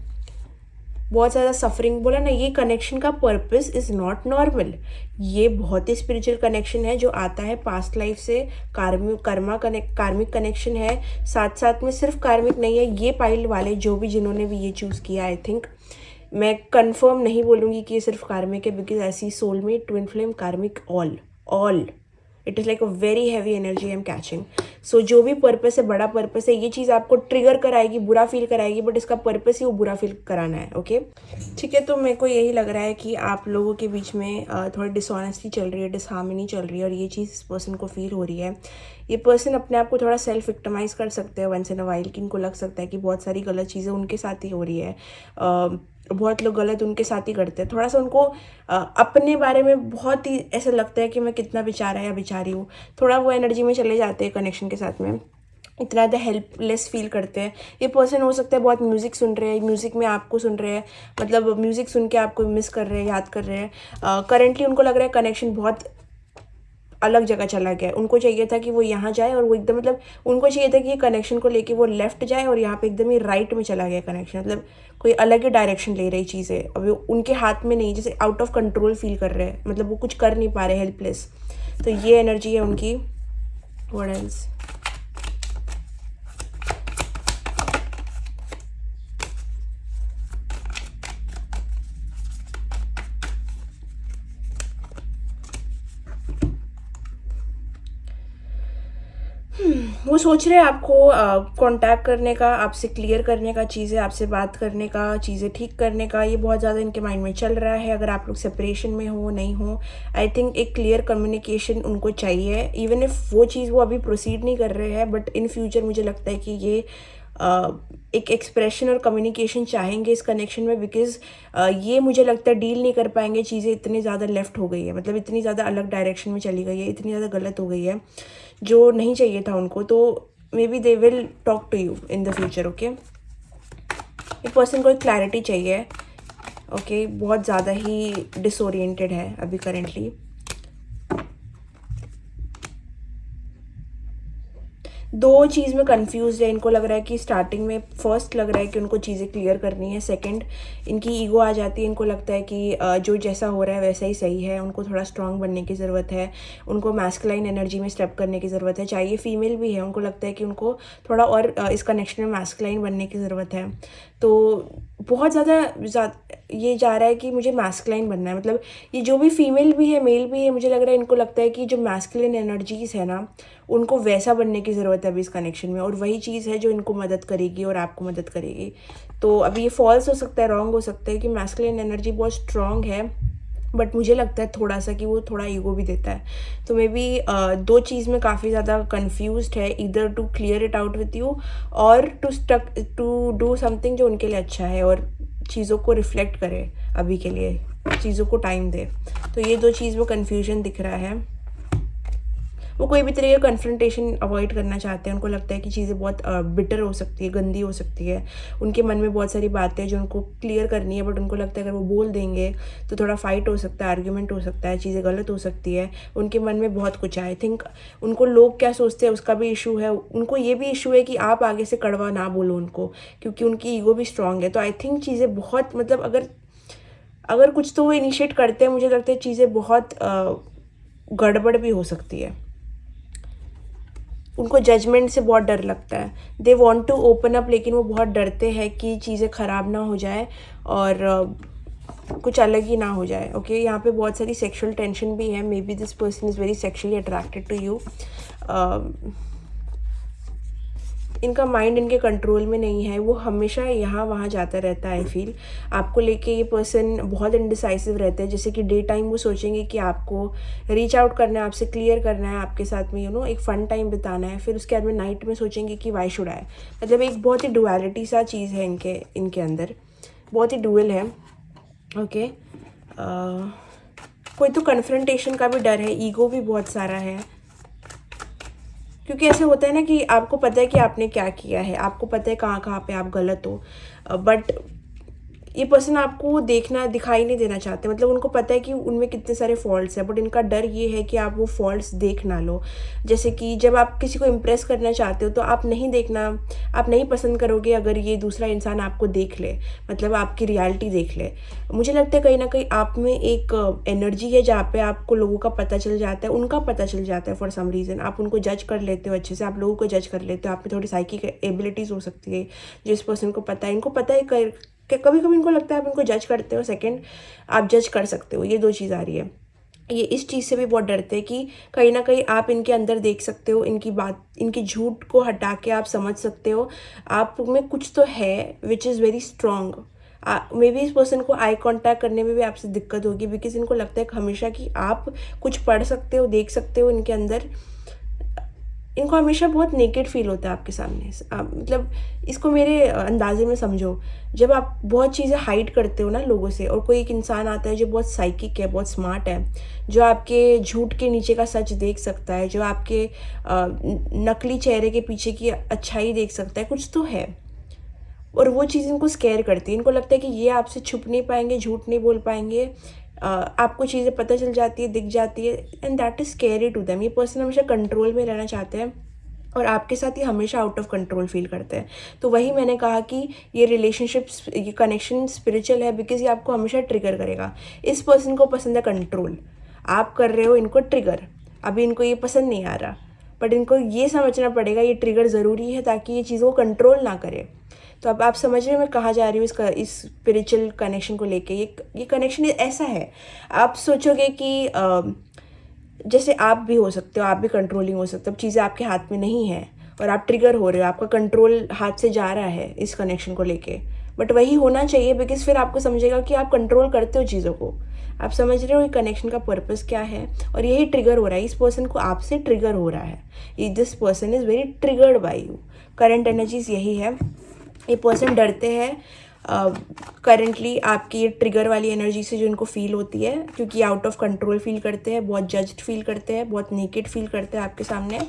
बहुत ज़्यादा सफरिंग। बोला ना, ये कनेक्शन का पर्पस इज़ नॉट नॉर्मल। ये बहुत ही स्पिरिचुअल कनेक्शन है जो आता है पास्ट लाइफ से। कार्मिक कनेक्शन है, साथ साथ में सिर्फ कार्मिक नहीं है। ये पाइल वाले जो भी जिन्होंने भी ये चूज़ किया, आई थिंक, मैं कंफर्म नहीं बोलूँगी कि ये सिर्फ कार्मिक है, बिकॉज ऐसी soulmate, twin flame, karmic, all it is like a very heavy energy I am catching. So जो भी पर्पस है, बड़ा पर्पस है, ये चीज़ आपको ट्रिगर कराएगी, बुरा फील कराएगी, बट इसका पर्पस ही वो बुरा फील कराना है। ओके, ठीक है। तो मेरे को यही लग रहा है कि आप लोगों के बीच में थोड़ी डिसऑनेस्टी चल रही है, डिसहार्मनी चल रही है, और ये चीज़ इस पर्सन को फील हो रही है। ये पर्सन अपने आप को थोड़ा सेल्फ विक्टिमाइज़ कर सकते हैं वंस इन अ वाइल, कि इनको लग सकता है कि बहुत सारी गलत चीज़ें उनके साथ ही हो रही है, बहुत लोग गलत उनके साथ ही करते हैं। थोड़ा सा उनको अपने बारे में बहुत ही ऐसा लगता है कि मैं कितना बेचारा या बेचारी हूँ, थोड़ा वो एनर्जी में चले जाते हैं कनेक्शन के साथ में, इतना ज़्यादा हेल्पलेस फील करते हैं। ये पर्सन हो सकता है बहुत म्यूज़िक सुन रहे हैं, म्यूज़िक में आपको सुन रहे हैं, मतलब म्यूज़िक सुन के आपको मिस कर रहे हैं, याद कर रहे हैं। करेंटली उनको लग रहा है कनेक्शन बहुत अलग जगह चला गया है। उनको चाहिए था कि वो यहाँ जाए और वो एकदम, मतलब उनको चाहिए था कि ये कनेक्शन को लेके वो लेफ्ट जाए और यहाँ पे एकदम ही राइट में चला गया कनेक्शन, मतलब कोई अलग ही डायरेक्शन ले रही चीज़ें। अभी उनके हाथ में नहीं, जैसे आउट ऑफ कंट्रोल फील कर रहे हैं, मतलब वो कुछ कर नहीं पा रहे, हेल्पलेस। तो ये एनर्जी है उनकी। What else? वो सोच रहे हैं आपको कांटेक्ट करने का, आपसे क्लियर करने का चीज़ें, आपसे बात करने का, चीज़ें ठीक करने का, ये बहुत ज़्यादा इनके माइंड में चल रहा है। अगर आप लोग सेपरेशन में हो, नहीं हो, आई थिंक एक क्लियर कम्युनिकेशन उनको चाहिए। इवन इफ़ वो चीज़ वो अभी प्रोसीड नहीं कर रहे हैं, बट इन फ्यूचर मुझे लगता है कि ये एक एक्सप्रेशन और कम्युनिकेशन चाहेंगे इस कनेक्शन में, बिकॉज ये मुझे लगता है डील नहीं कर पाएंगे। चीज़ें इतनी ज़्यादा लेफ्ट हो गई है, मतलब इतनी ज़्यादा अलग डायरेक्शन में चली गई है, इतनी ज़्यादा गलत हो गई है जो नहीं चाहिए था उनको। तो may be they will talk to you in the future. Okay, एक पर्सन को एक क्लैरिटी चाहिए। ओके, बहुत ज़्यादा ही डिसोरिएंटेड है अभी करेंटली। दो चीज़ में कंफ्यूज है। इनको लग रहा है कि स्टार्टिंग में फर्स्ट लग रहा है कि उनको चीज़ें क्लियर करनी है, सेकंड इनकी ईगो आ जाती है। इनको लगता है कि जो जैसा हो रहा है वैसा ही सही है, उनको थोड़ा स्ट्रांग बनने की ज़रूरत है, उनको मैस्कुलाइन एनर्जी में स्टेप करने की ज़रूरत है। चाहिए फीमेल भी है, उनको लगता है कि उनको थोड़ा और इस कनेक्शन में मैस्कुलाइन बनने की ज़रूरत है। तो बहुत ज़्यादा ये जा रहा है कि मुझे मैस्कुलाइन बनना है, मतलब ये जो भी फीमेल भी है, मेल भी है, मुझे लग रहा है इनको लगता है कि जो मैस्कुलिन एनर्जीज़ है ना, उनको वैसा बनने की ज़रूरत है अभी इस कनेक्शन में, और वही चीज़ है जो इनको मदद करेगी और आपको मदद करेगी। तो अभी ये फॉल्स हो सकता है, रॉन्ग हो सकता है कि मैस्कुलिन एनर्जी बहुत स्ट्रॉन्ग है, बट मुझे लगता है थोड़ा सा कि वो थोड़ा ईगो भी देता है। तो मे बी दो चीज़ में काफ़ी ज़्यादा कन्फ्यूज्ड है, इधर to clear it out with you और टू डू समथिंग जो उनके लिए अच्छा है और चीज़ों को रिफ्लेक्ट करे, अभी के लिए चीज़ों को टाइम दे। तो ये दो चीज़ में कन्फ्यूजन दिख रहा है। वो कोई भी तरीके का कन्फ्रंटेशन अवॉइड करना चाहते हैं। उनको लगता है कि चीज़ें बहुत बिटर हो सकती है, गंदी हो सकती है। उनके मन में बहुत सारी बातें जो उनको क्लियर करनी है, बट उनको लगता है अगर वो बोल देंगे तो थोड़ा फाइट हो सकता है, आर्ग्यूमेंट हो सकता है, चीज़ें गलत हो सकती है। उनके मन में बहुत कुछ है। आई थिंक उनको लोग क्या सोचते हैं उसका भी इशू है। उनको ये भी इशू है कि आप आगे से कड़वा ना बोलो उनको, क्योंकि उनकी ईगो भी स्ट्रांग है। तो आई थिंक चीज़ें बहुत, मतलब अगर कुछ तो वो इनिशिएट करते हैं, मुझे लगता है चीज़ें बहुत गड़बड़ भी हो सकती है। उनको जजमेंट से बहुत डर लगता है। They want to open up, लेकिन वो बहुत डरते हैं कि चीज़ें ख़राब ना हो जाए और कुछ अलग ही ना हो जाए। ओके, यहाँ पे बहुत सारी सेक्सुअल टेंशन भी है। मे be this person is very sexually attracted to you. इनका माइंड इनके कंट्रोल में नहीं है, वो हमेशा यहाँ वहाँ जाता रहता है। आई फील आपको लेके ये पर्सन बहुत इंडिसाइसिव रहते हैं। जैसे कि डे टाइम वो सोचेंगे कि आपको रीच आउट करना है, आपसे क्लियर करना है, आपके साथ में एक फ़न टाइम बिताना है। फिर उसके बाद में नाइट में सोचेंगे कि वाई शुड आई, मतलब एक बहुत ही डुअलिटी सा चीज़ है इनके अंदर, बहुत ही डुअल है। ओके, कोई तो कन्फ्रंटेशन का भी डर है, ईगो भी बहुत सारा है। क्योंकि ऐसे होता है ना कि आपको पता है कि आपने क्या किया है, आपको पता है कहाँ कहाँ पे आप गलत हो, बट ये पर्सन आपको दिखाई नहीं देना चाहते। मतलब उनको पता है कि उनमें कितने सारे फॉल्ट्स हैं, बट इनका डर ये है कि आप वो फॉल्ट्स देख ना लो। जैसे कि जब आप किसी को इम्प्रेस करना चाहते हो तो आप नहीं पसंद करोगे अगर ये दूसरा इंसान आपको देख ले, मतलब आपकी रियलिटी देख ले। मुझे लगता है कहीं ना कहीं आप में एक एनर्जी है जहाँ पे आपको लोगों का पता चल जाता है, उनका पता चल जाता है। फॉर सम रीज़न आप उनको जज कर लेते हो अच्छे से, आप लोगों को जज कर लेते हो। आप में थोड़ी साइकिक एबिलिटीज़ हो सकती है जिस पर्सन को पता है, इनको पता है कि कभी कभी इनको लगता है आप इनको जज करते हो, सेकंड आप जज कर सकते हो। ये दो चीज़ आ रही है। ये इस चीज़ से भी बहुत डरते हैं कि कहीं ना कहीं आप इनके अंदर देख सकते हो, इनकी झूठ को हटा के आप समझ सकते हो आप में कुछ तो है which is very strong. May be इस पर्सन को आई कांटेक्ट करने में भी आपसे दिक्कत होगी, बिकॉज इनको लगता है हमेशा कि आप कुछ पढ़ सकते हो, देख सकते हो इनके अंदर। इनको हमेशा बहुत नेकेड फील होता है आपके सामने। मतलब इसको मेरे अंदाजे में समझो, जब आप बहुत चीज़ें हाइड करते हो ना लोगों से, और कोई एक इंसान आता है जो बहुत साइकिक है, बहुत स्मार्ट है, जो आपके झूठ के नीचे का सच देख सकता है, जो आपके नकली चेहरे के पीछे की अच्छाई देख सकता है, कुछ तो है। और वो चीज़ इनको स्केयर करती है। इनको लगता है कि ये आपसे छुप नहीं पाएंगे, झूठ नहीं बोल पाएंगे, आपको चीज़ें पता चल जाती है, दिख जाती है, and that is scary to them. ये पर्सन हमेशा कंट्रोल में रहना चाहते हैं और आपके साथ ही हमेशा आउट ऑफ कंट्रोल फील करते हैं। तो वही मैंने कहा कि ये रिलेशनशिप्स, ये कनेक्शन स्पिरिचुअल है, बिकॉज ये आपको हमेशा ट्रिगर करेगा। इस पर्सन को पसंद है कंट्रोल, आप कर रहे हो इनको ट्रिगर। अभी इनको ये पसंद नहीं आ रहा, बट इनको ये समझना पड़ेगा ये ट्रिगर ज़रूरी है ताकि ये चीज़ों को कंट्रोल ना करे। तो अब आप समझ रहे हो मैं कहाँ जा रही हूँ इस स्पिरिचुअल कनेक्शन को लेके। ये कनेक्शन ऐसा है, आप सोचोगे कि जैसे आप भी हो सकते हो, आप भी कंट्रोलिंग हो सकते हो। अब चीज़ें आपके हाथ में नहीं है और आप ट्रिगर हो रहे हो, आपका कंट्रोल हाथ से जा रहा है इस कनेक्शन को लेके, बट वही होना चाहिए, बिकॉज फिर आपको समझेगा कि आप कंट्रोल करते हो चीज़ों को। आप समझ रहे हो ये कनेक्शन का पर्पस क्या है, और यही ट्रिगर हो रहा है। इस पर्सन को आपसे ट्रिगर हो रहा है, this person is very triggered by you. Current energies यही है। ये पर्सन डरते हैं करंटली आपकी ये ट्रिगर वाली एनर्जी से जो इनको फील होती है, क्योंकि आउट ऑफ कंट्रोल फील करते हैं, बहुत जज्ड फील करते हैं, बहुत नेकेड फील करते हैं आपके सामने,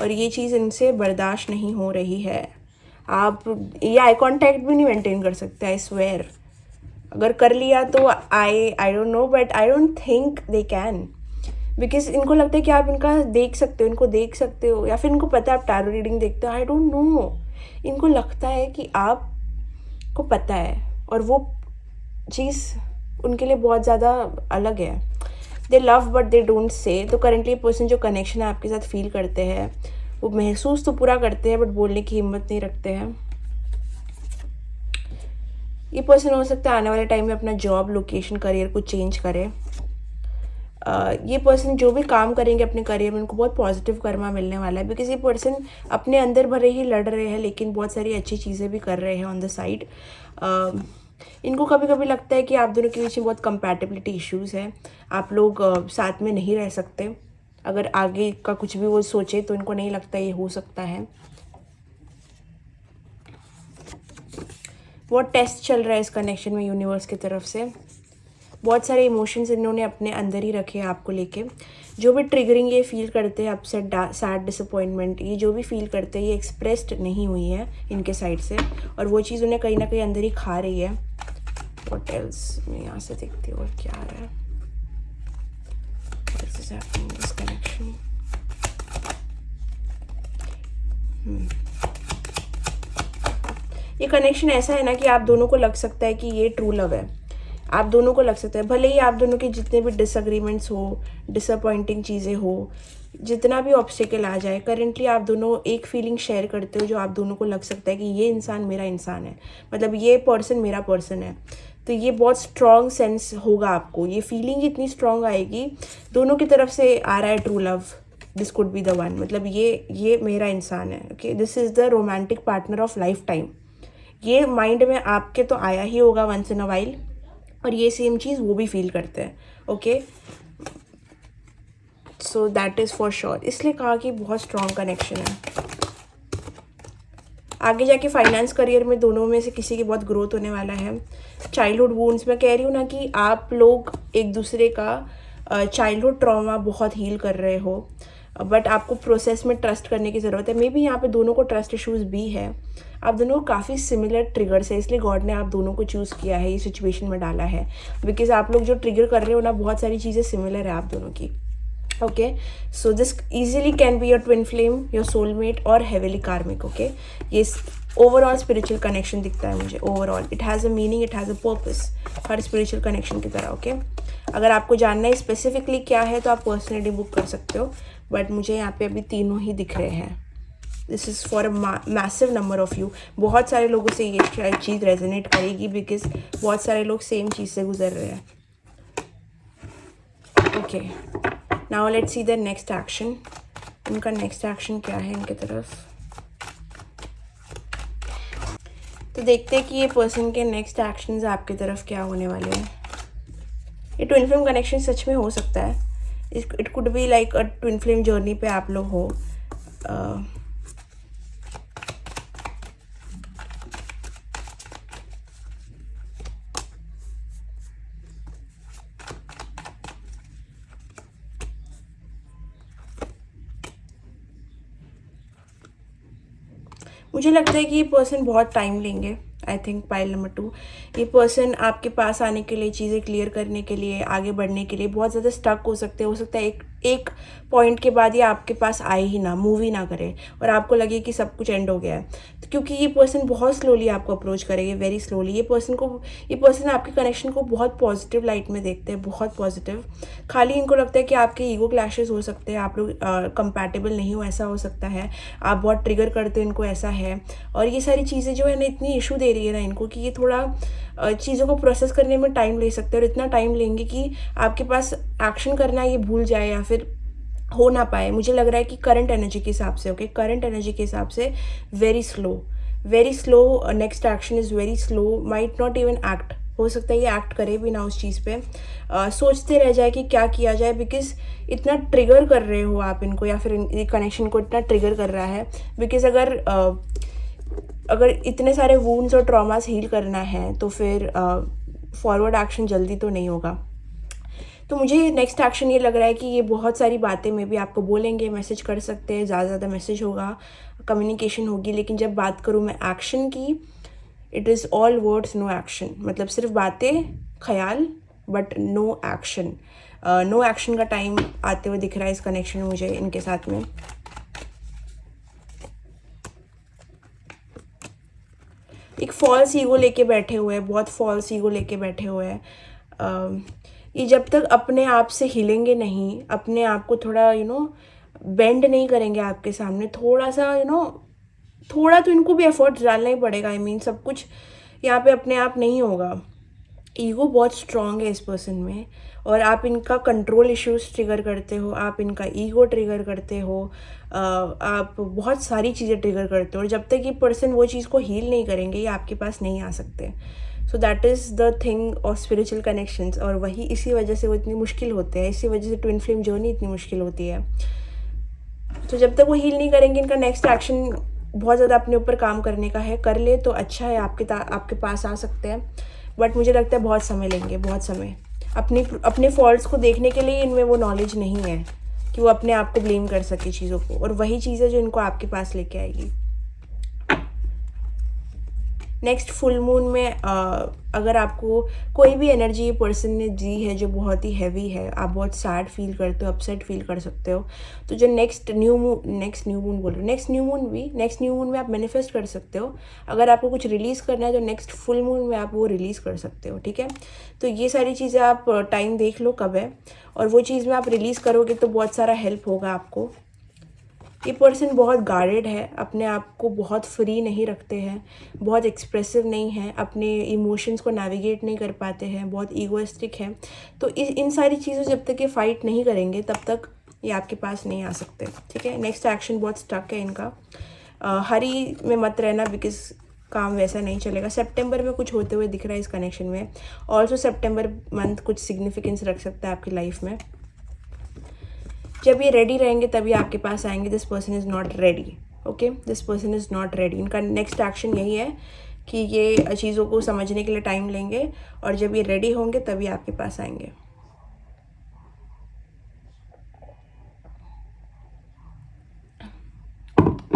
और ये चीज़ इनसे बर्दाश्त नहीं हो रही है। आप ये आई कांटेक्ट भी नहीं मेंटेन कर सकते, आई स्वेयर। अगर कर लिया तो I don't know, but I don't think they can, because इनको लगता है कि आप इनका देख सकते हो, इनको देख सकते हो, या फिर इनको पता है आप टैरो रीडिंग देखते हो, आई डोंट नो। इनको लगता है कि आपको पता है, और वो चीज़ उनके लिए बहुत ज़्यादा अलग है। दे love but they don't say. तो करेंटली पर्सन जो कनेक्शन है आपके साथ फील करते हैं, वो महसूस तो पूरा करते हैं बट बोलने की हिम्मत नहीं रखते हैं। ये पर्सन हो सकता है आने वाले टाइम में अपना जॉब, लोकेशन, करियर को चेंज करे। ये पर्सन जो भी काम करेंगे अपने करियर में, उनको बहुत पॉजिटिव कर्मा मिलने वाला है, बिकॉज ये पर्सन अपने अंदर भरे ही लड़ रहे हैं, लेकिन बहुत सारी अच्छी चीज़ें भी कर रहे हैं ऑन द साइड। इनको कभी कभी लगता है कि आप दोनों के बीच में बहुत कंपैटिबिलिटी इश्यूज़ हैं, आप लोग साथ में नहीं रह सकते। अगर आगे का कुछ भी वो सोचे तो इनको नहीं लगता ये हो सकता है। बहुत टेस्ट चल रहा है इस कनेक्शन में यूनिवर्स की तरफ से। बहुत सारे इमोशंस इन्होंने अपने अंदर ही रखे हैं आपको लेके। जो भी ट्रिगरिंग ये फील करते हैं, अपसेट, सैड, डिसअपॉइंटमेंट, ये जो भी फील करते हैं, ये एक्सप्रेस्ड नहीं हुई है इनके साइड से, और वो चीज़ उन्हें कहीं ना कहीं अंदर ही खा रही है। व्हाट एल्स, मैं यहाँ से देखती हूँ और क्या आ रहा है। What is happening in this connection? ये कनेक्शन ऐसा है ना कि आप दोनों को लग सकता है कि ये ट्रू लव है। आप दोनों को लग सकता है, भले ही आप दोनों के जितने भी डिसएग्रीमेंट्स हो, डिसअपॉइंटिंग चीज़ें हो, जितना भी ऑब्स्टिकल आ जाए, करेंटली आप दोनों एक फीलिंग शेयर करते हो जो आप दोनों को लग सकता है कि ये इंसान मेरा इंसान है, मतलब ये पर्सन मेरा पर्सन है। तो ये बहुत स्ट्रॉन्ग सेंस होगा आपको, ये फीलिंग इतनी स्ट्रॉन्ग आएगी, दोनों की तरफ से आ रहा है true love, this could be the one, मतलब ये मेरा इंसान है। Okay, this is the romantic partner of life time. ये माइंड में आपके तो आया ही होगा वंस इन अ वाइल, और ये सेम चीज़ वो भी फील करते हैं। Okay, so that is for sure. इसलिए कहा कि बहुत स्ट्रॉन्ग कनेक्शन है। आगे जाके फाइनेंस, करियर में दोनों में से किसी की बहुत ग्रोथ होने वाला है। चाइल्डहुड वूंड्स, मैं कह रही हूँ ना कि आप लोग एक दूसरे का चाइल्डहुड ट्रॉमा बहुत हील कर रहे हो। बट आपको प्रोसेस में ट्रस्ट करने की ज़रूरत है। मे बी यहाँ पे दोनों को ट्रस्ट इश्यूज़ भी है, आप दोनों को काफ़ी सिमिलर ट्रिगर्स है, इसलिए गॉड ने आप दोनों को चूज़ किया है, ये सिचुएशन में डाला है, बिकॉज आप लोग जो ट्रिगर कर रहे हो ना, बहुत सारी चीज़ें सिमिलर है आप दोनों की। Okay, so this easily can be your twin flame, your soulmate और heavily karmic. ओके, ये ओवरऑल स्पिरिचुअल कनेक्शन दिखता है मुझे। Overall it has a meaning, it has a purpose, her spiritual connection की तरह। ओके, अगर आपको जानना है स्पेसिफिकली क्या है तो आप पर्सनली बुक कर सकते हो, बट मुझे यहाँ पे अभी तीनों ही दिख रहे हैं। This is for a massive number of you. बहुत सारे लोगों से ये चीज़ रेजोनेट करेगी, बिकॉज बहुत सारे लोग सेम चीज़ से गुजर रहे हैं। Okay, now let's see the next action. इनका नेक्स्ट एक्शन क्या है इनके तरफ, तो देखते हैं कि ये पर्सन के नेक्स्ट एक्शंस आपकी तरफ क्या होने वाले हैं। ये ट्विन फ्लेम कनेक्शन सच में हो सकता है, it could be like a twin flame journey पे आप लोग हो। मुझे लगता है कि ये पर्सन बहुत टाइम लेंगे। आई थिंक पाइल नंबर 2, ये पर्सन आपके पास आने के लिए, चीज़ें क्लियर करने के लिए, आगे बढ़ने के लिए बहुत ज़्यादा स्टक हो सकते हैं। हो सकता है एक पॉइंट के बाद ये आपके पास आए ही ना, मूव ही ना करे, और आपको लगे कि सब कुछ एंड हो गया है। तो क्योंकि ये पर्सन बहुत स्लोली आपको अप्रोच करेंगे, वेरी स्लोली। ये पर्सन आपके कनेक्शन को बहुत पॉजिटिव लाइट में देखते हैं, बहुत पॉजिटिव। खाली इनको लगता है कि आपके ईगो क्लैशेस हो सकते हैं, आप लोग कंपैटिबल नहीं हो, ऐसा हो सकता है। आप बहुत ट्रिगर करते हो इनको, ऐसा है। और ये सारी चीज़ें जो है ना, इतनी इशू दे रही है ना इनको कि ये थोड़ा चीज़ों को प्रोसेस करने में टाइम ले सकते हैं, और इतना टाइम लेंगे कि आपके पास एक्शन करना ये भूल जाए या फिर हो ना पाए। मुझे लग रहा है कि करंट एनर्जी के हिसाब से, ओके, करंट एनर्जी के हिसाब से very slow. Next action is very slow, might not even act. हो सकता है ये एक्ट करे भी ना उस चीज़ पे, सोचते रह जाए कि क्या किया जाए, बिकॉज इतना ट्रिगर कर रहे हो आप इनको, या फिर कनेक्शन को इतना ट्रिगर कर रहा है। बिकॉज अगर इतने सारे वूंड्स और ट्रॉमास हील करना है तो फिर फॉरवर्ड एक्शन जल्दी तो नहीं होगा। तो मुझे नेक्स्ट एक्शन ये लग रहा है कि ये बहुत सारी बातें में भी आपको बोलेंगे, मैसेज कर सकते हैं, ज़्यादा मैसेज होगा, कम्युनिकेशन होगी। लेकिन जब बात करूँ मैं एक्शन की, it is all words no action, मतलब सिर्फ बातें, ख्याल, but no action. No action का टाइम आते हुए दिख रहा है इस कनेक्शन में मुझे इनके साथ में। एक फॉल्स ईगो लेके बैठे हुए हैं, बहुत फॉल्स ईगो लेके बैठे हुए हैं। ये जब तक अपने आप से हिलेंगे नहीं, अपने आप को थोड़ा बेंड नहीं करेंगे आपके सामने, थोड़ा सा थोड़ा तो इनको भी एफर्ट्स डालना ही पड़ेगा। आई मीन सब कुछ यहाँ पे अपने आप नहीं होगा। ईगो बहुत स्ट्रांग है इस पर्सन में, और आप इनका कंट्रोल इश्यूज ट्रिगर करते हो, आप इनका ईगो ट्रिगर करते हो, आप बहुत सारी चीज़ें ट्रिगर करते हो, और जब तक ये पर्सन वो चीज़ को हील नहीं करेंगे ये आपके पास नहीं आ सकते। सो that is the thing of spiritual connections, और वही इसी वजह से वो इतनी मुश्किल होते हैं, इसी वजह से ट्विन फ्लेम जर्नी इतनी मुश्किल होती है। तो जब तक वो हील नहीं करेंगे, इनका नेक्स्ट एक्शन बहुत ज़्यादा अपने ऊपर काम करने का है। कर ले तो अच्छा है, आपके पास आ सकते हैं, बट मुझे लगता है बहुत समय लेंगे, बहुत समय। अपने फॉल्ट्स को देखने के लिए इनमें वो नॉलेज नहीं है कि वो अपने आप को ब्लेम कर सके चीज़ों को, और वही चीज़ है जो इनको आपके पास लेके आएगी। नेक्स्ट फुल मून में अगर आपको कोई भी एनर्जी पर्सन ने दी है जो बहुत ही हैवी है, आप बहुत सैड फील करते हो, अपसेट फील कर सकते हो, तो जो नेक्स्ट न्यू मून में आप मैनिफेस्ट कर सकते हो। अगर आपको कुछ रिलीज़ करना है तो नेक्स्ट फुल मून में आप वो रिलीज़ कर सकते हो, ठीक है। तो ये सारी चीज़ें आप टाइम देख लो कब है, और वो चीज़ में आप रिलीज़ करोगे तो बहुत सारा हेल्प होगा आपको। ये पर्सन बहुत गार्डेड है, अपने आप को बहुत फ्री नहीं रखते हैं, बहुत एक्सप्रेसिव नहीं है, अपने इमोशंस को नेविगेट नहीं कर पाते हैं, बहुत ईगोइस्टिक है। तो इन सारी चीज़ों जब तक ये फाइट नहीं करेंगे तब तक ये आपके पास नहीं आ सकते, ठीक है। नेक्स्ट एक्शन बहुत स्टक है इनका। हरी में मत रहना, बिकॉज काम वैसा नहीं चलेगा। सितंबर में कुछ होते हुए दिख रहा है इस कनेक्शन में। ऑल्सो सितंबर मंथ कुछ सिग्निफिकेंस रख सकता है आपकी लाइफ में। जब ये रेडी रहेंगे तभी आपके पास आएंगे। This person is not ready, okay, this person is not ready. इनका नेक्स्ट एक्शन यही है कि ये चीज़ों को समझने के लिए टाइम लेंगे, और जब ये रेडी होंगे तभी आपके पास आएंगे।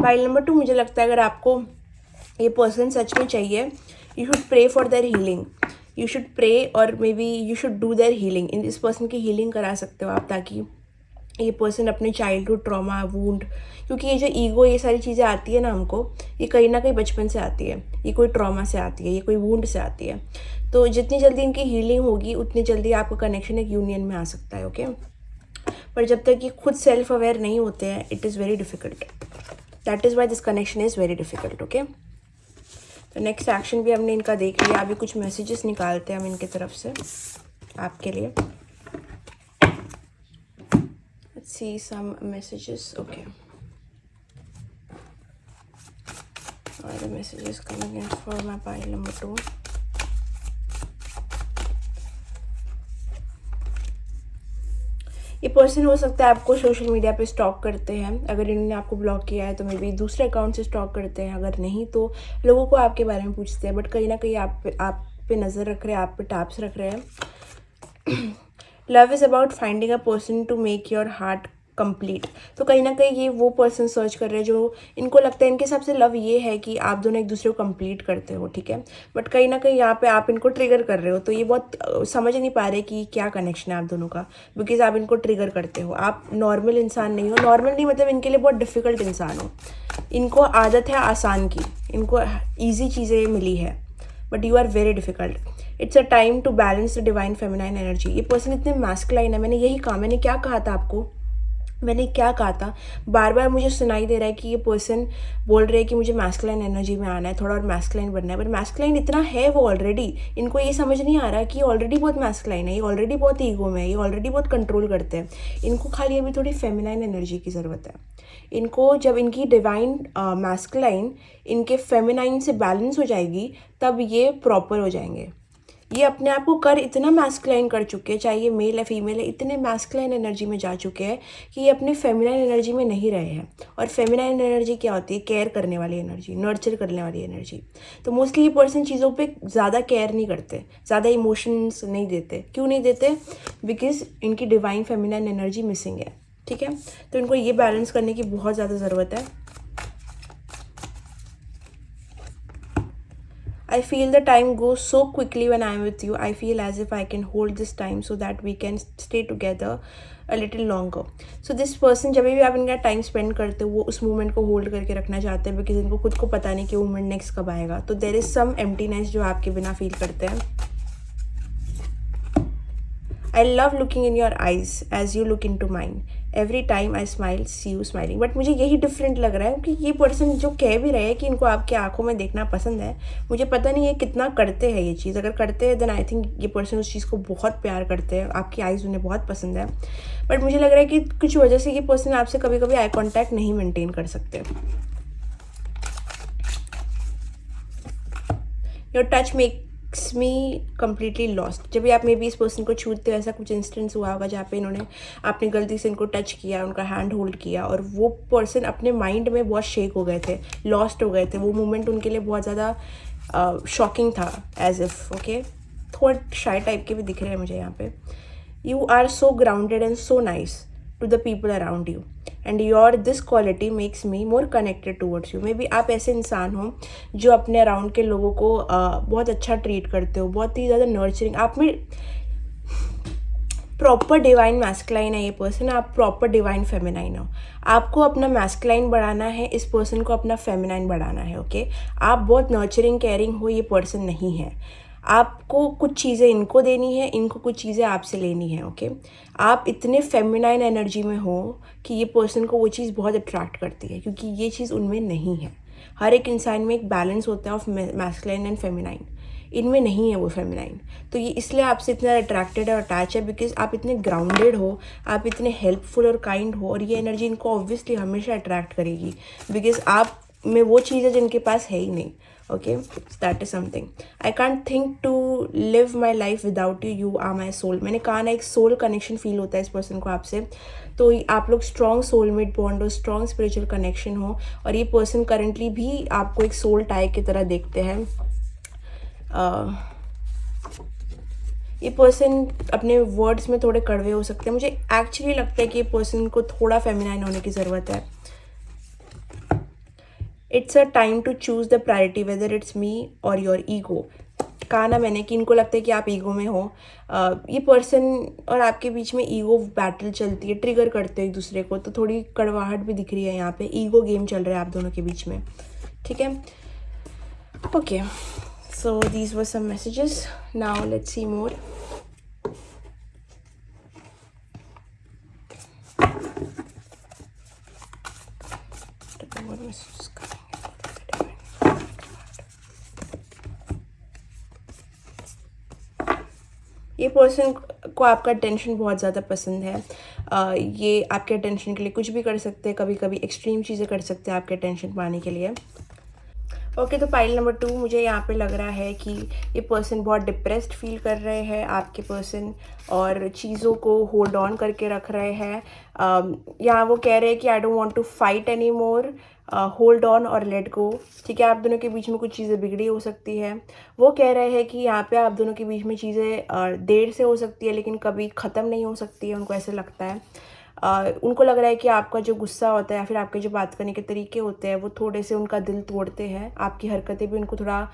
पाइल नंबर 2, मुझे लगता है अगर आपको ये पर्सन सच में चाहिए, you should pray for their healing, you should pray और maybe you should do their healing. इस पर्सन की हीलिंग करा सकते हो आप, ताकि ये पर्सन अपने चाइल्डहुड ट्रॉमा, वूंड, क्योंकि ये जो ईगो, ये सारी चीज़ें आती है ना हमको, ये कहीं ना कहीं बचपन से आती है, ये कोई ट्रॉमा से आती है, ये कोई वूंड से आती है। तो जितनी जल्दी इनकी हीलिंग होगी उतनी जल्दी आपका कनेक्शन एक यूनियन में आ सकता है, ओके। पर जब तक ये खुद सेल्फ अवेयर नहीं होते हैं, it is very difficult. That is why this connection is very difficult, okay. तो नेक्स्ट एक्शन भी हमने इनका देख लिया, अभी कुछ मैसेजेस निकालते हैं हम इनकी तरफ से आपके लिए। Let's see some messages, okay. What are the messages coming in for my pile number 2? ये पर्सन हो सकता है आपको सोशल मीडिया पे स्टॉक करते हैं, अगर इन्होंने आपको ब्लॉक किया है तो मे बी दूसरे अकाउंट से स्टॉक करते हैं, अगर नहीं तो लोगों को आपके बारे में पूछते हैं, बट कहीं ना कहीं आप पे नज़र रख रहे हैं, आप पे टैप्स रख रहे हैं। Love is about finding a person to make your heart complete. तो कहीं ना कहीं ये वो पर्सन सर्च कर रहे हैं जो इनको लगता है, इनके हिसाब से लव ये है कि आप दोनों एक दूसरे को कंप्लीट करते हो, ठीक है। बट कहीं ना कहीं यहाँ पे आप इनको ट्रिगर कर रहे हो, तो ये बहुत समझ नहीं पा रहे कि क्या कनेक्शन है आप दोनों का, बिकॉज आप इनको ट्रिगर करते हो। आप नॉर्मल इंसान नहीं हो, नॉर्मल नहीं मतलब इनके लिए बहुत डिफ़िकल्ट इंसान हो। इनको आदत है आसान की, इनको ईजी चीज़ें मिली है, but you are very difficult. It's a time to balance the divine feminine energy. ये पर्सन इतने मैस्कुलाइन है, मैंने यही कहा, मैंने क्या कहा था आपको, मैंने क्या कहा था, बार बार मुझे सुनाई दे रहा है कि ये पर्सन बोल रहे हैं कि मुझे मैस्कुलाइन एनर्जी में आना है, थोड़ा और मैस्कुलाइन बनना है, बट मैस्कुलाइन इतना है वो ऑलरेडी, इनको ये समझ नहीं आ रहा कि ये ऑलरेडी बहुत मैस्कुलाइन है, ये ऑलरेडी बहुत ईगो में है, ये ऑलरेडी बहुत कंट्रोल करते हैं। इनको खाली अभी थोड़ी फेमिनाइन एनर्जी की ज़रूरत है। इनको जब इनकी डिवाइन मैस्कुलाइन इनके फेमिनाइन से बैलेंस हो जाएगी, तब ये प्रॉपर हो जाएंगे। ये अपने आप को कर इतना मैस्कुलाइन कर चुके हैं, चाहे ये मेल है फीमेल है, इतने मैस्कुलाइन एनर्जी में जा चुके हैं कि ये अपने फेमिनाइन एनर्जी में नहीं रहे हैं। और फेमिनाइन एनर्जी क्या होती है? केयर करने वाली एनर्जी, नर्चर करने वाली एनर्जी। तो मोस्टली ये पर्सन चीज़ों पे ज़्यादा केयर नहीं करते, ज़्यादा इमोशंस नहीं देते। क्यों नहीं देते? बिकॉज इनकी डिवाइन फेमिनाइन एनर्जी मिसिंग है, ठीक है। तो इनको ये बैलेंस करने की बहुत ज़्यादा ज़रूरत है। I feel the time goes so quickly when I am with you. I feel as if I can hold this time so that we can stay together a little longer. So this person, जब भी आप इनका time spend करते हो, वो उस moment को hold करके रखना चाहते हैं, बिकॉज इनको खुद को पता नहीं कि वो मोमेंट नेक्स्ट कब आएगा। तो देयर इज सम एम्प्टीनेस जो आपके बिना फील करते हैं। I love looking in your eyes as you look into mine. Every time I smile, see you smiling. But मुझे यही डिफरेंट लग रहा है कि ये पर्सन जो कह भी रहे हैं कि इनको आपके आंखों में देखना पसंद है, मुझे पता नहीं है कितना करते हैं ये चीज़। अगर करते हैं देन आई थिंक ये पर्सन उस चीज़ को बहुत प्यार करते हैं, आपकी आइज़ उन्हें बहुत पसंद है। बट मुझे लग रहा है कि कुछ वजह से ये पर्सन आपसे कभी कभी आई कॉन्टैक्ट नहीं मेंटेन कर सकते। Your touch makes me completely lost. जब भी आप मे बी इस पर्सन को छूते हो, ऐसा कुछ इंस्टेंस हुआ होगा जहाँ पे इन्होंने आपने गलती से इनको टच किया, उनका हैंड होल्ड किया, और वो पर्सन अपने माइंड में बहुत शेक हो गए थे, लॉस्ट हो गए थे। वो मोमेंट उनके लिए बहुत ज़्यादा शॉकिंग था, एज इफ ओके। थोड़ा शाय टाइप के भी दिख रहे हैं मुझे यहाँ पे। You are so grounded and so nice to the people around you and your this quality makes me more connected towards you. May be आप ऐसे इंसान हो जो अपने अराउंड के लोगों को बहुत अच्छा ट्रीट करते हो, बहुत ही ज़्यादा नर्चरिंग। आप में प्रॉपर डिवाइन मैस्कुलाइन है ये पर्सन, आप प्रॉपर डिवाइन फेमिनाइन हो। आपको अपना मैस्कुलाइन बढ़ाना है, इस पर्सन को अपना फेमिनाइन बढ़ाना है, ओके। आप बहुत नर्चरिंग केयरिंग हो, ये पर्सन नहीं है। आपको कुछ चीज़ें इनको देनी है, इनको कुछ चीज़ें आपसे लेनी है, ओके। आप इतने फेमिनाइन एनर्जी में हो कि ये पर्सन को वो चीज़ बहुत अट्रैक्ट करती है, क्योंकि ये चीज़ उनमें नहीं है। हर एक इंसान में एक बैलेंस होता है ऑफ मैस्कुलाइन एंड फेमिनाइन, इनमें नहीं है वो फेमिनाइन। तो ये इसलिए आपसे इतना अट्रैक्टेड और अटैच है, बिकॉज आप इतने ग्राउंडेड हो, आप इतने हेल्पफुल और काइंड हो, और ये एनर्जी इनको ऑब्वियसली हमेशा अट्रैक्ट करेगी, बिकॉज आप में वो चीज़ है जिनके पास है ही नहीं, okay, that is something. I can't think to live my life without you. You are my soul. मैंने कहा ना, एक सोल कनेक्शन फील होता है इस पर्सन को आपसे। तो आप लोग स्ट्रॉन्ग सोलमेट बॉन्ड हो, स्ट्रॉन्ग स्पिरिचुअल कनेक्शन हो, और ये पर्सन करंटली भी आपको एक सोल टाई की तरह देखते हैं। ये पर्सन अपने वर्ड्स में थोड़े कड़वे हो सकते हैं। मुझे एक्चुअली लगता है कि ये पर्सन को थोड़ा फेमिनाइन होने की ज़रूरत है। It's a time to choose the priority whether it's me और योर ईगो। कहा ना मैंने कि इनको लगता है कि आप ईगो में हो। ये पर्सन और आपके बीच में ईगो बैटल चलती है, ट्रिगर करते हैं एक दूसरे को, तो थोड़ी कड़वाहट भी दिख रही है यहाँ पे। ईगो गेम चल रहा है आप दोनों के बीच में, ठीक है। Okay, so these were some messages, now let's see more. ये पर्सन को आपका अटेंशन बहुत ज़्यादा पसंद है। ये आपके अटेंशन के लिए कुछ भी कर सकते हैं, कभी कभी एक्सट्रीम चीज़ें कर सकते हैं आपके अटेंशन पाने के लिए। ओके, तो पाइल नंबर 2, मुझे यहाँ पे लग रहा है कि ये पर्सन बहुत डिप्रेस्ड फील कर रहे हैं आपके पर्सन, और चीज़ों को होल्ड ऑन करके रख रहे हैं। यहाँ वो कह रहे हैं कि I don't want to fight any more, hold on और लेट गो, ठीक है। आप दोनों के बीच में कुछ चीज़ें बिगड़ी हो सकती है। वो कह रहे हैं कि यहाँ पे आप दोनों के बीच में चीज़ें देर से हो सकती है लेकिन कभी ख़त्म नहीं हो सकती है, उनको ऐसे लगता है। उनको लग रहा है कि आपका जो गुस्सा होता है या फिर आपके जो बात करने के तरीके होते हैं वो थोड़े से उनका दिल तोड़ते हैं। आपकी हरकतें भी उनको थोड़ा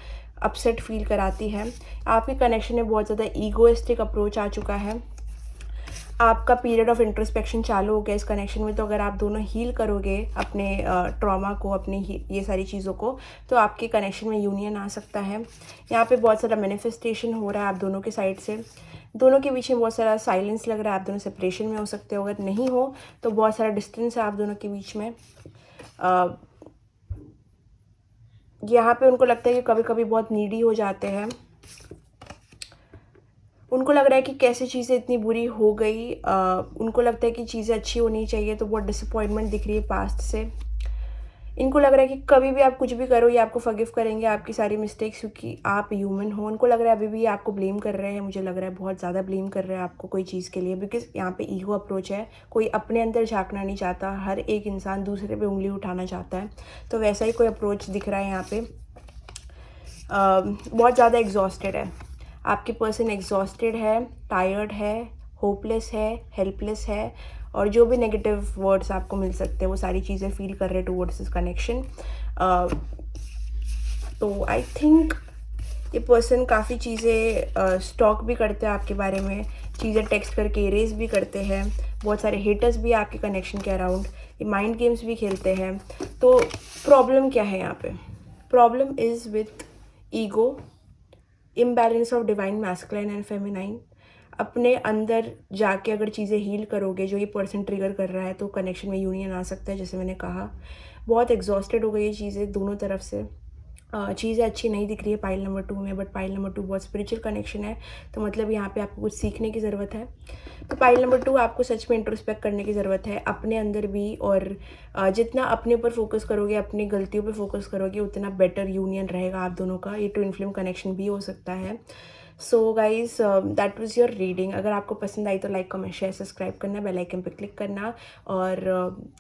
अपसेट फील कराती है। आपके कनेक्शन में बहुत ज़्यादा ईगोइस्टिक अप्रोच आ चुका है। आपका पीरियड ऑफ इंट्रोस्पेक्शन चालू हो गया इस कनेक्शन में। तो अगर आप दोनों हील करोगे अपने ट्रॉमा को, अपनी ये सारी चीज़ों को, तो आपके कनेक्शन में यूनियन आ सकता है। यहाँ पे बहुत सारा मैनिफेस्टेशन हो रहा है आप दोनों के साइड से। दोनों के बीच में बहुत सारा साइलेंस लग रहा है, आप दोनों सेपरेशन में हो सकते हो। अगर नहीं हो तो बहुत सारा डिस्टेंस है आप दोनों के बीच में। यहाँ पे उनको लगता है कि कभी कभी बहुत नीडी हो जाते हैं। उनको लग रहा है कि कैसे चीज़ें इतनी बुरी हो गई। उनको लगता है कि चीज़ें अच्छी होनी चाहिए, तो बहुत डिसअपॉइंटमेंट दिख रही है पास्ट से। इनको लग रहा है कि कभी भी आप कुछ भी करो ये आपको फॉरगिव करेंगे आपकी सारी मिस्टेक्स, क्योंकि आप ह्यूमन हो। उनको लग रहा है अभी भी आपको ब्लेम कर रहे हैं, मुझे लग रहा है बहुत ज़्यादा ब्लेम कर रहे हैं आपको कोई चीज़ के लिए, बिकॉज यहाँ पे ईगो अप्रोच है। कोई अपने अंदर झांकना नहीं चाहता, हर एक इंसान दूसरे पे उंगली उठाना चाहता है। तो वैसा ही कोई अप्रोच दिख रहा है यहाँ पे। बहुत ज़्यादा एग्जॉस्टेड है आपके पर्सन, एग्जॉस्टेड है, टायर्ड है, होपलेस है, हेल्पलेस है, और जो भी नेगेटिव वर्ड्स आपको मिल सकते हैं वो सारी चीज़ें फील कर रहे हैं टूवर्ड्स दिस कनेक्शन। तो आई थिंक ये पर्सन काफ़ी चीज़ें स्टॉक भी करते हैं आपके बारे में, चीज़ें टेक्स्ट करके इरेज भी करते हैं। बहुत सारे हेटर्स भी आपके कनेक्शन के अराउंड, ये माइंड गेम्स भी खेलते हैं। तो प्रॉब्लम क्या है यहाँ पे? Problem is with ego, imbalance of divine masculine and feminine. अपने अंदर जाके अगर चीज़ें हील करोगे, जो ये पर्सन ट्रिगर कर रहा है, तो कनेक्शन में यूनियन आ सकता है। जैसे मैंने कहा, बहुत एग्जॉस्टेड हो गई ये चीज़ें दोनों तरफ से। चीज़ें अच्छी नहीं दिख रही है पाइल नंबर 2 में, बट पाइल नंबर 2 बहुत स्पिरिचुअल कनेक्शन है, तो मतलब यहाँ पे आपको कुछ सीखने की ज़रूरत है। तो पाइल नंबर 2, आपको सच में इंट्रोस्पेक्ट करने की ज़रूरत है अपने अंदर भी, और जितना अपने ऊपर फोकस करोगे, अपनी गलतियों पे फोकस करोगे, उतना बेटर यूनियन रहेगा आप दोनों का। ये ट्विन फ्लेम कनेक्शन भी हो सकता है। So guys, that was your reading. अगर आपको पसंद आई तो लाइक, कमेंट, शेयर, सब्सक्राइब करना, बेल आइकन पे क्लिक करना, और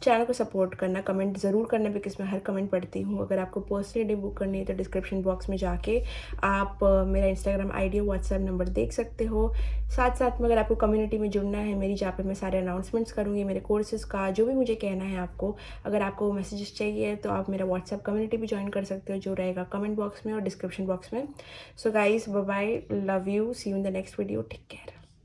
चैनल को सपोर्ट करना, कमेंट ज़रूर करना, बिकॉज मैं हर कमेंट पढ़ती हूँ। अगर आपको पर्सनल रीडिंग बुक करनी है तो डिस्क्रिप्शन बॉक्स में जाके आप मेरा इंस्टाग्राम आईडी, व्हाट्सएप नंबर देख सकते हो। साथ साथ में अगर आपको कम्युनिटी में जुड़ना है मेरी, जहाँ पे मैं सारे अनाउंसमेंट्स करूँगी मेरे कोर्सेज़ का, जो भी मुझे कहना है आपको, अगर आपको मैसेजेस चाहिए तो आप मेरा व्हाट्सएप कम्युनिटी भी ज्वाइन कर सकते हो, जो रहेगा कमेंट बॉक्स में और डिस्क्रिप्शन बॉक्स में। So guys, bye bye, love you, see you in the next video, take care.